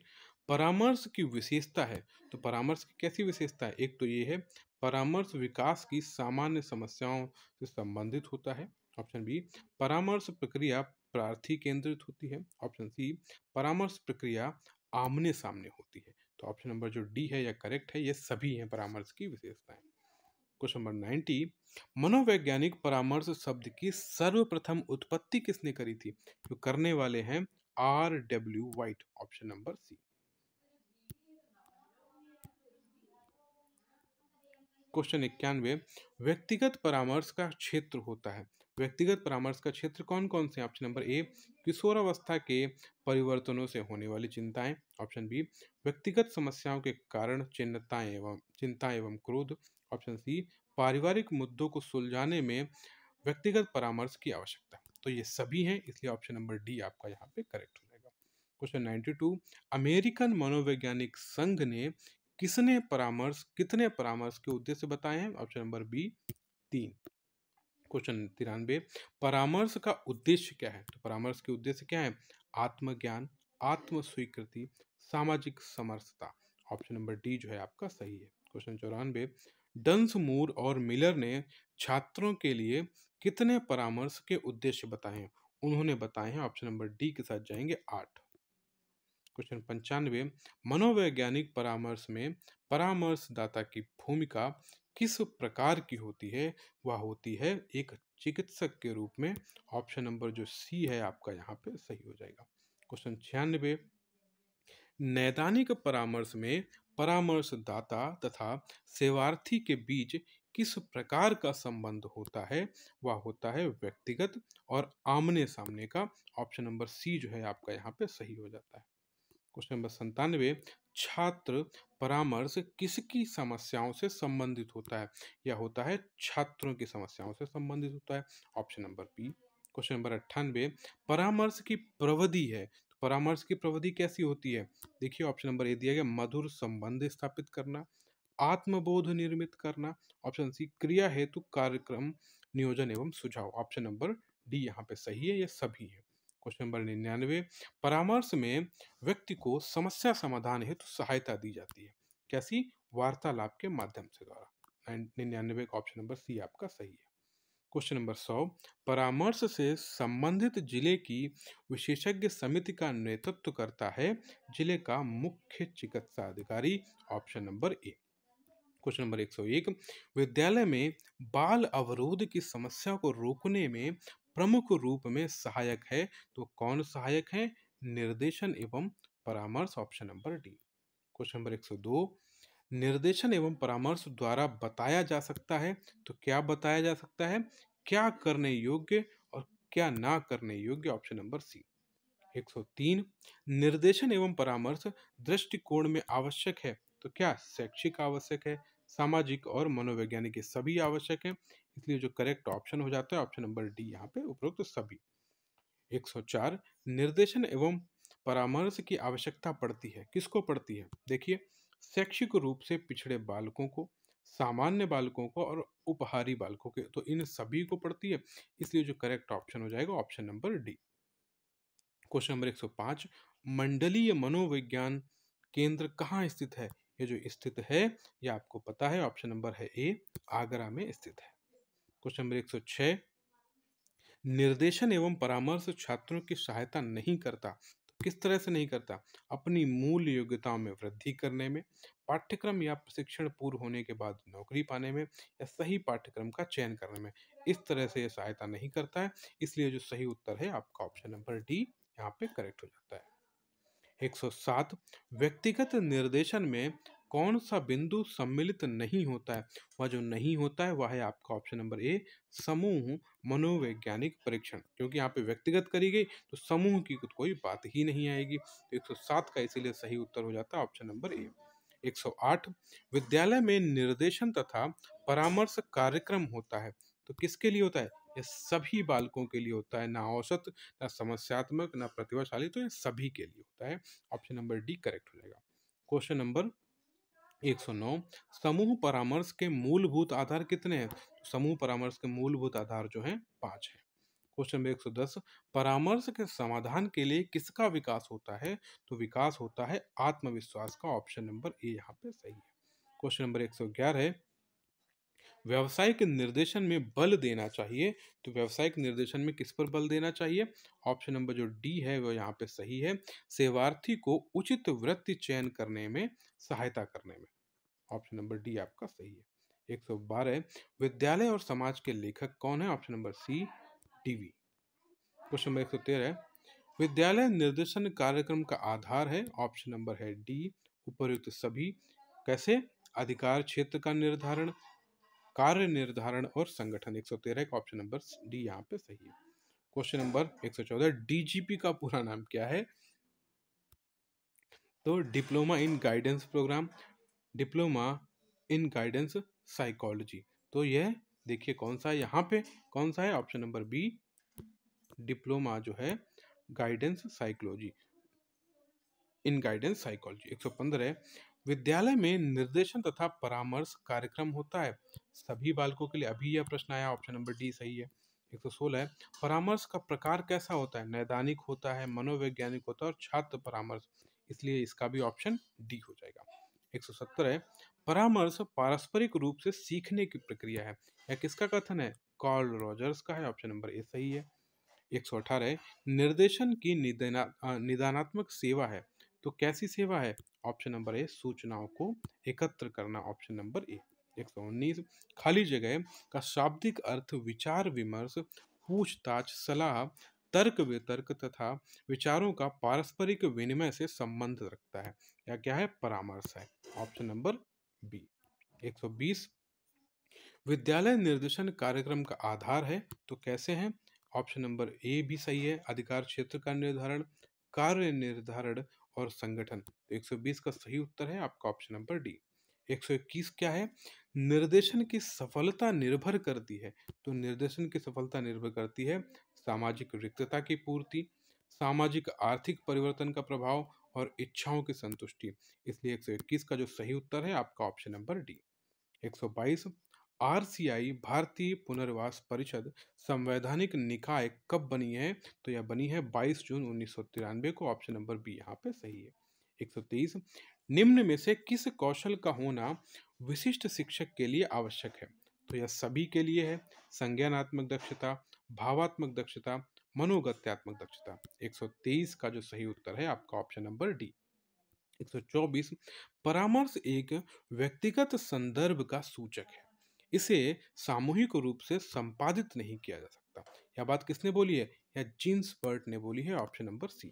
[SPEAKER 1] परामर्श की विशेषता है। तो परामर्श की कैसी विशेषता है? एक तो ये है परामर्श विकास की सामान्य समस्याओं से संबंधित होता है। ऑप्शन बी, परामर्श प्रक्रिया प्रार्थी केंद्रित होती है। ऑप्शन सी, परामर्श प्रक्रिया आमने सामने होती है। तो ऑप्शन नंबर जो डी है यह करेक्ट है, ये सभी हैं परामर्श की विशेषताएं। क्वेश्चन नंबर 90, मनोवैज्ञानिक परामर्श शब्द की सर्वप्रथम उत्पत्ति किसने करी थी? जो करने वाले हैं R.W. White, option number C. Question 91, व्यक्तिगत परामर्श का क्षेत्र होता है। व्यक्तिगत परामर्श का क्षेत्र कौन कौन से? ऑप्शन नंबर ए, किशोरावस्था के परिवर्तनों से होने वाली चिंताएं। ऑप्शन बी, व्यक्तिगत समस्याओं के कारण चिंता एवं क्रोध। ऑप्शन सी, पारिवारिक मुद्दों को सुलझाने में व्यक्तिगत परामर्श की आवश्यकता। तो ये सभी हैं, इसलिए ऑप्शन नंबर डी आपका यहाँ पे करेक्ट हो जाएगा। क्वेश्चन 92, अमेरिकन मनोवैज्ञानिक संघ ने कितने परामर्श के उद्देश्य बताए हैं? Option number B 3। क्वेश्चन 93, परामर्श का उद्देश्य क्या है? तो परामर्श के उद्देश्य क्या है? आत्मज्ञान, आत्म स्वीकृति, सामाजिक समरसता। ऑप्शन नंबर डी जो है आपका सही है। क्वेश्चन 94, डंसमूर और मिलर ने छात्रों के लिए कितने परामर्श के उद्देश्य बताए हैं? उन्होंने बताए हैं, ऑप्शन नंबर डी के साथ जाएंगे 8। क्वेश्चन 95, मनोवैज्ञानिक परामर्श में परामर्शदाता की भूमिका किस प्रकार की होती है? वह होती है एक चिकित्सक के रूप में। ऑप्शन नंबर जो सी है आपका यहाँ पे सही हो जाएगा। क्वेश्चन 96, नैदानिक परामर्श में परामर्शदाता तथा सेवार्थी के बीच किस प्रकार का संबंध होता है? वह होता है व्यक्तिगत और आमने सामने का। ऑप्शन नंबर सी जो है आपका यहाँ पे सही हो जाता है। क्वेश्चन नंबर 97, छात्र परामर्श किसकी समस्याओं से संबंधित होता है? यह होता है छात्रों की समस्याओं से संबंधित होता है। Option number B. Question number 98, परामर्श की प्रविधि है। तो परामर्श की प्रविधि कैसी होती है? देखिए ऑप्शन नंबर ए दिया गया, मधुर संबंध स्थापित करना, आत्मबोध निर्मित करना। ऑप्शन सी, क्रिया हेतु कार्यक्रम नियोजन एवं सुझाव। ऑप्शन नंबर डी यहाँ पे सही है, ये सभी है। क्वेश्चन नंबर 99, परामर्श में व्यक्ति को समस्या समाधान हेतु सहायता दी जाती है। कैसी? वार्तालाप के माध्यम से द्वारा। 99 का ऑप्शन नंबर सी आपका सही है। क्वेश्चन नंबर 100, परामर्श से संबंधित जिले की विशेषज्ञ समिति का नेतृत्व करता है जिले का मुख्य चिकित्सा अधिकारी। Option number A. Question number 101, विद्यालय में बाल अवरोध की समस्या को रोकने में प्रमुख रूप में सहायक है, तो कौन सहायक है? निर्देशन एवं परामर्श। Option number D. Question number 102, निर्देशन एवं परामर्श द्वारा बताया जा सकता है, तो क्या बताया जा सकता है? क्या करने योग्य और क्या ना करने योग्य। ऑप्शन नंबर सी। 103, निर्देशन एवं परामर्श दृष्टिकोण में आवश्यक है, तो क्या शैक्षिक आवश्यक है, सामाजिक और मनोवैज्ञानिक, ये सभी आवश्यक है। इसलिए जो करेक्ट ऑप्शन हो जाता है ऑप्शन नंबर डी यहाँ पे, उपरोक्त सभी। 104, निर्देशन एवं परामर्श की आवश्यकता पड़ती है, किसको पड़ती है? देखिए, शैक्षिक रूप से पिछड़े बालकों को, सामान्य बालकों को और उपहारी बालकों के, तो इन सभी को पड़ती है। इसलिए जो करेक्ट ऑप्शन हो जाएगा option number D. Question number 105, मंडलीय मनोविज्ञान केंद्र कहाँ स्थित है? ये जो स्थित है ये आपको पता है, ऑप्शन नंबर है ए, आगरा में स्थित है। क्वेश्चन नंबर 106, निर्देशन एवं परामर्श छात्रों की सहायता नहीं करता, तो किस तरह से नहीं करता? अपनी मूल योग्यताओं में वृद्धि करने में, पाठ्यक्रम या प्रशिक्षण पूर्ण होने के बाद नौकरी पाने में, या सही पाठ्यक्रम का चयन करने में। इस तरह से ये सहायता नहीं करता है। इसलिए जो सही उत्तर है आपका ऑप्शन नंबर डी यहाँ पे करेक्ट हो जाता है। 107, व्यक्तिगत निर्देशन में कौन सा बिंदु सम्मिलित नहीं होता है? वह जो नहीं होता है वह है आपका ऑप्शन नंबर ए, समूह मनोवैज्ञानिक परीक्षण। क्योंकि यहाँ पे व्यक्तिगत करी गई तो समूह की कोई बात ही नहीं आएगी। तो 107 का इसीलिए सही उत्तर हो जाता है ऑप्शन नंबर ए। 108, विद्यालय में निर्देशन तथा परामर्श कार्यक्रम होता है, तो किसके लिए होता है? ये सभी बालकों के लिए होता है, ना औसत, ना समस्यात्मक, ना प्रतिभाशाली, तो ये सभी के लिए होता है। ऑप्शन नंबर डी करेक्ट हो जाएगा। क्वेश्चन नंबर 109, समूह परामर्श के मूलभूत आधार कितने हैं? समूह परामर्श के मूलभूत आधार जो हैं 5 हैं। क्वेश्चन नंबर 110, परामर्श के समाधान के लिए किसका विकास होता है? तो विकास होता है आत्मविश्वास का। ऑप्शन नंबर ए यहाँ पे सही है। क्वेश्चन नंबर 111, व्यावसायिक निर्देशन में बल देना चाहिए, तो व्यावसायिक निर्देशन में किस पर बल देना चाहिए? ऑप्शन नंबर जो डी है वो यहाँ पे सही है, सेवार्थी को उचित वृत्ति चयन करने में सहायता करने में। ऑप्शन नंबर डी आपका सही है। 112, विद्यालय और समाज के लेखक कौन है? Option number C, DV. Question number 113, विद्यालय निर्देशन कार्यक्रम का आधार है। ऑप्शन नंबर है डी, उपयुक्त सभी। कैसे? अधिकार क्षेत्र का निर्धारण, कार्य निर्धारण और संगठन। 113 का ऑप्शन नंबर डी यहाँ पे सही है। क्वेश्चन नंबर 114, डीजीपी का पूरा नाम क्या है? तो diploma in guidance program, diploma in guidance psychology. तो यह देखिए कौन सा है यहाँ पे, कौन सा है? ऑप्शन नंबर बी, डिप्लोमा जो है गाइडेंस साइकोलॉजी, इन गाइडेंस साइकोलॉजी। 115, विद्यालय में निर्देशन तथा परामर्श कार्यक्रम होता है सभी बालकों के लिए। अभी यह प्रश्न आया, ऑप्शन नंबर डी सही है। 116, परामर्श का प्रकार कैसा होता है? नैदानिक होता है, मनोवैज्ञानिक होता है और छात्र परामर्श। इसलिए इसका भी ऑप्शन डी हो जाएगा। 117, परामर्श पारस्परिक रूप से सीखने की प्रक्रिया है। यह किसका कथन है? कार्ल रॉजर्स का है। ऑप्शन नंबर ए सही है। 118, निर्देशन की निदानात्मक सेवा है, तो कैसी सेवा है? ऑप्शन नंबर ए, सूचनाओं को एकत्र करना। ऑप्शन नंबर ए। 119, खाली जगह का शाब्दिक अर्थ विचार विमर्श, पूछताछ, सलाह, तर्क वितर्क तथा विचारों का पारस्परिक विनिमय से संबंध रखता है। या क्या है? परामर्श है। Option number B. 120, विद्यालय निर्देशन कार्यक्रम का आधार है, तो कैसे हैं? ऑप्शन नंबर ए भी सही है, अधिकार क्षेत्र का निर्धारण, कार्य निर्धारण और संगठन। तो 120 का सही उत्तर है आपका ऑप्शन नंबर डी। 121 क्या है? निर्देशन की सफलता निर्भर करती है, तो निर्देशन की सफलता निर्भर करती है सामाजिक रिक्तता की पूर्ति, सामाजिक आर्थिक परिवर्तन का प्रभाव और इच्छाओं की संतुष्टि। इसलिए 121 का जो सही उत्तर है आपका ऑप्शन नंबर डी। 122, आरसीआई भारतीय पुनर्वास परिषद संवैधानिक निकाय कब बनी है? तो यह बनी है 22 जून 1993 को। ऑप्शन नंबर बी यहाँ पे सही है। 123 निम्न में से किस कौशल का होना विशिष्ट शिक्षक के लिए आवश्यक है? तो यह सभी के लिए है। संज्ञानात्मक दक्षता, भावात्मक दक्षता, मनोगत्यात्मक दक्षता। 123 का जो सही उत्तर है आपका ऑप्शन नंबर डी। 124 परामर्श एक व्यक्तिगत संदर्भ का सूचक है। इसे सामूहिक रूप से संपादित नहीं किया जा सकता। यह बात किसने बोली है? यह जीन्स बर्ट ने बोली है, ऑप्शन नंबर सी।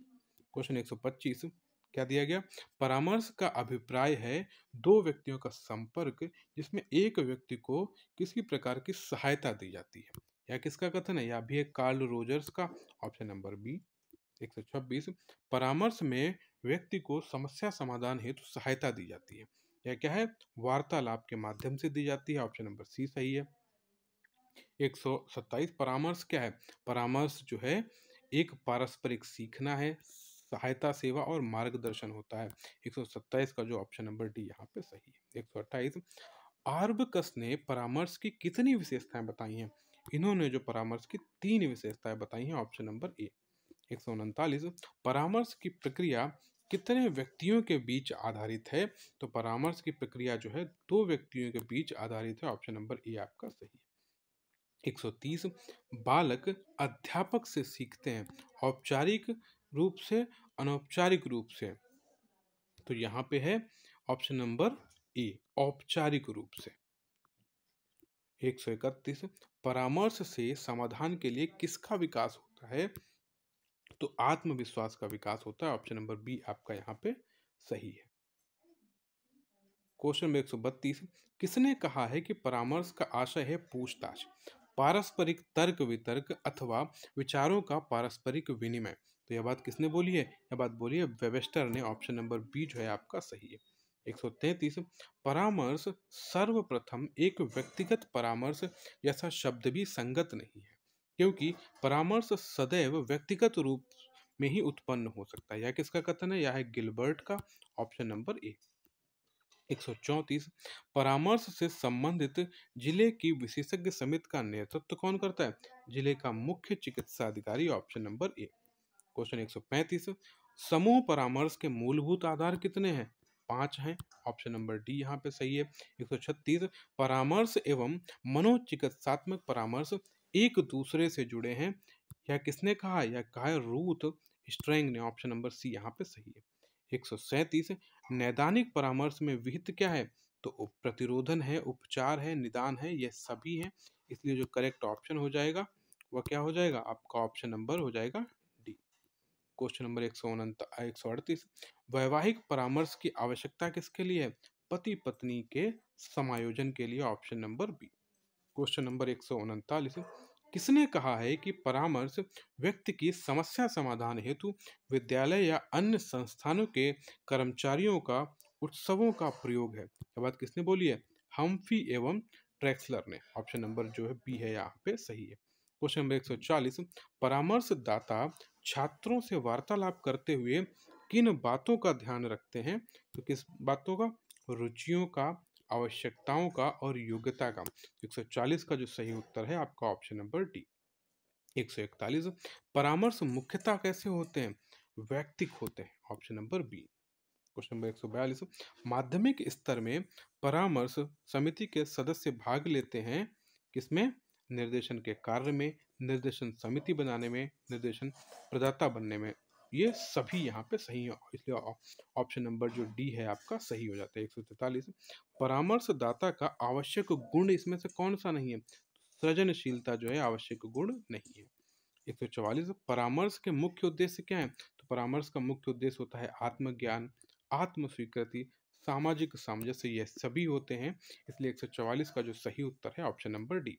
[SPEAKER 1] क्वेश्चन 125 क्या दिया गया? परामर्श का अभिप्राय है दो व्यक्तियों का संपर्क जिसमें एक व्यक्ति को किसी प्रकार की सहायता दी जाती है। यह किसका कथन है? यह भी है कार्ल रोजर्स का, ऑप्शन नंबर बी। 126 परामर्श में व्यक्ति को समस्या समाधान हेतु सहायता दी जाती है। यह क्या है? वार्तालाप के माध्यम से दी जाती है, ऑप्शन नंबर सी सही है। 127 परामर्श क्या है? परामर्श जो है एक पारस्परिक सीखना है, सहायता, सेवा और मार्गदर्शन होता है। 127 का जो ऑप्शन नंबर डी यहाँ पे सही है। 128 आर्बकस ने परामर्श की कितनी विशेषताएं बताई हैं? इन्होंने जो परामर्श की 3 विशेषताएं बताई हैं, ऑप्शन नंबर ए। 139 परामर्श की प्रक्रिया कितने व्यक्तियों के बीच आधारित है? तो परामर्श की प्रक्रिया जो है 2 व्यक्तियों के बीच आधारित है, ऑप्शन नंबर ए आपका सही है। 130 बालक अध्यापक से सीखते हैं, औपचारिक रूप से, अनौपचारिक रूप से। तो यहाँ पे है ऑप्शन नंबर ए, औपचारिक रूप से। 131 परामर्श से समाधान के लिए किसका विकास होता है? तो आत्मविश्वास का विकास होता है, ऑप्शन नंबर बी आपका यहाँ पे सही है। क्वेश्चन नंबर 132 किसने कहा है कि परामर्श का आशय है पूछताछ, पारस्परिक तर्क वितर्क अथवा विचारों का पारस्परिक विनिमय? तो यह बात किसने बोली है? यह बात बोली है वेबस्टर ने, ऑप्शन नंबर बी जो है आपका सही है। 133 परामर्श सर्वप्रथम एक व्यक्तिगत परामर्श जैसा शब्द भी संगत नहीं है, क्योंकि परामर्श सदैव व्यक्तिगत रूप में ही उत्पन्न हो सकता है। यह किसका कथन है? यह है गिलबर्ट का, ऑप्शन नंबर ए। 134 परामर्श से संबंधित जिले की विशेषज्ञ समिति का नेतृत्व कौन करता है? जिले का मुख्य चिकित्सा अधिकारी, ऑप्शन नंबर ए। क्वेश्चन 135 समूह परामर्श के मूलभूत आधार कितने हैं? 5 हैं, ऑप्शन नंबर डी यहाँ पे सही है। 136 परामर्श एवं मनोचिकित्सात्मक परामर्श एक दूसरे से जुड़े हैं। यह किसने कहा? यह कहा है रूथ स्ट्रैंग ने, ऑप्शन नंबर सी यहाँ पे सही है। 137 नैदानिक परामर्श में विहित क्या है? तो प्रतिरोधन है, उपचार है, निदान है, ये सभी है। इसलिए जो करेक्ट ऑप्शन हो जाएगा वह क्या हो जाएगा? आपका ऑप्शन नंबर हो जाएगा डी। क्वेश्चन नंबर 138 वैवाहिक परामर्श की आवश्यकता किसके लिए है? पति पत्नी के समायोजन के लिए, option number B. Question number 139 किसने कहा है कि परामर्श व्यक्ति की समस्या समाधान हेतु विद्यालय या अन्य संस्थानों के कर्मचारियों का उत्सवों का प्रयोग है? यह बात किसने बोली है? हम्फी एवं ट्रेक्सलर ने, ऑप्शन नंबर जो है बी है यहाँ पे सही है। क्वेश्चन नंबर 140 परामर्शदाता छात्रों से वार्तालाप करते हुए किन बातों का ध्यान रखते हैं? तो किस बातों का? रुचियों का, आवश्यकताओं का और योग्यता का। 140 का जो सही उत्तर है आपका ऑप्शन नंबर डी। 141 परामर्श मुख्यतः कैसे होते हैं? वैयक्तिक होते हैं, option number B. Question number 142 माध्यमिक स्तर में परामर्श समिति के सदस्य भाग लेते हैं किसमें? निर्देशन के कार्य में, निर्देशन समिति बनाने में, निर्देशन प्रदाता बनने में। ये सभी यहाँ पे सही है, इसलिए ऑप्शन नंबर जो डी है आपका सही हो जाता है। 143 परामर्शदाता का आवश्यक गुण इसमें से कौन सा नहीं है? सृजनशीलता जो है आवश्यक गुण नहीं है। 144 परामर्श के मुख्य उद्देश्य क्या है? तो परामर्श का मुख्य उद्देश्य होता है आत्मज्ञान, आत्म स्वीकृति, सामाजिक सामंजस्य, ये सभी होते हैं। इसलिए 144 का जो सही उत्तर है ऑप्शन नंबर डी।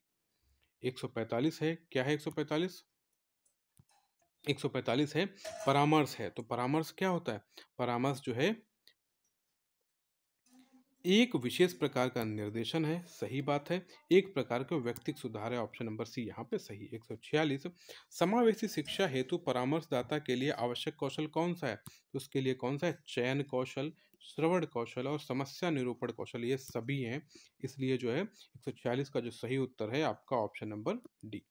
[SPEAKER 1] 145 है, क्या है 145? 145 है परामर्श है। तो परामर्श क्या होता है? परामर्श जो है एक विशेष प्रकार का निर्देशन है, सही बात है। एक प्रकार का व्यक्तिगत सुधार है, ऑप्शन नंबर सी यहाँ पे सही। 146 समावेशी शिक्षा हेतु परामर्शदाता के लिए आवश्यक कौशल कौन सा है? तो उसके लिए कौन सा है? चयन कौशल, श्रवण कौशल और समस्या निरूपण कौशल, ये सभी हैं। इसलिए जो है 146 का जो सही उत्तर है आपका ऑप्शन नंबर डी।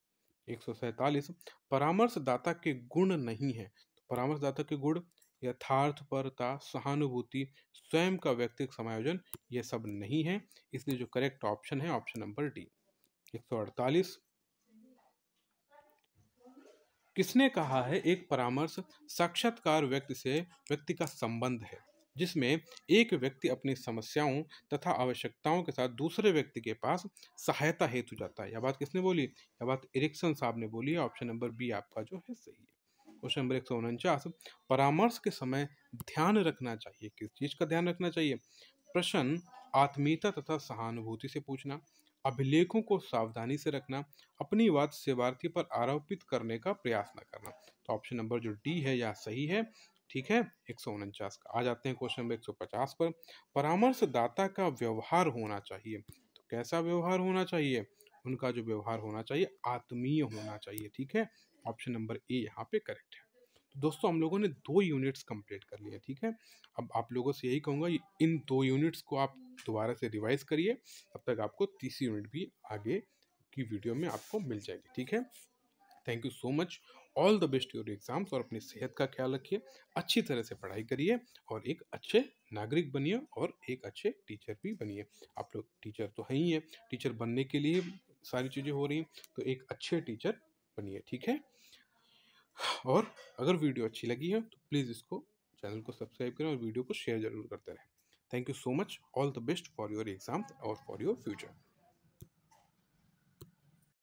[SPEAKER 1] 147 परामर्शदाता के गुण नहीं है। तो परामर्शदाता के गुण यथार्थपरता, सहानुभूति, स्वयं का व्यक्तिगत समायोजन, ये सब नहीं है। इसलिए जो करेक्ट ऑप्शन है ऑप्शन नंबर डी। 148, किसने कहा है एक परामर्श साक्षात्कार व्यक्ति का संबंध है जिसमें एक व्यक्ति अपनी समस्याओं तथा आवश्यकताओं के साथ दूसरे व्यक्ति के पास सहायता हेतु जाता है। यह बात किसने बोली? यह बात एरिक्सन साहब ने बोली है। ऑप्शन नंबर बी आपका जो है सही है। क्वेश्चन नंबर 149, परामर्श के समय ध्यान रखना चाहिए। किस चीज का ध्यान रखना चाहिए? प्रश्न आत्मीयता तथा सहानुभूति से पूछना, अभिलेखों को सावधानी से रखना, अपनी बात सेवार्थी पर आरोपित करने का प्रयास न करना। तो ऑप्शन नंबर जो डी है यह सही है। ठीक है, 149 का। आ जाते हैं क्वेश्चन नंबर 150 पर। परामर्शदाता का व्यवहार होना चाहिए। तो कैसा व्यवहार होना चाहिए? उनका जो व्यवहार होना चाहिए आत्मीय होना चाहिए। ठीक है, ऑप्शन नंबर ए यहाँ पे करेक्ट है। तो दोस्तों हम लोगों ने 2 यूनिट्स कंप्लीट कर लिए। ठीक है, अब आप लोगों से यही कहूँगा इन 2 यूनिट्स को आप दोबारा से रिवाइज करिए। तब तक आपको तीसरी यूनिट भी आगे की वीडियो में आपको मिल जाएगी। ठीक है, thank you so much. All the best your exams. और अपनी सेहत का ख्याल रखिए, अच्छी तरह से पढ़ाई करिए और एक अच्छे नागरिक बनिए और एक अच्छे टीचर भी बनिए। आप लोग टीचर तो है ही है, टीचर बनने के लिए सारी चीज़ें हो रही हैं, तो एक अच्छे टीचर बनिए। ठीक है, और अगर वीडियो अच्छी लगी है तो प्लीज़ इसको चैनल को सब्सक्राइब करें और वीडियो को शेयर जरूर करते रहें। Thank you so much. All the best for your exams और फॉर योर फ्यूचर।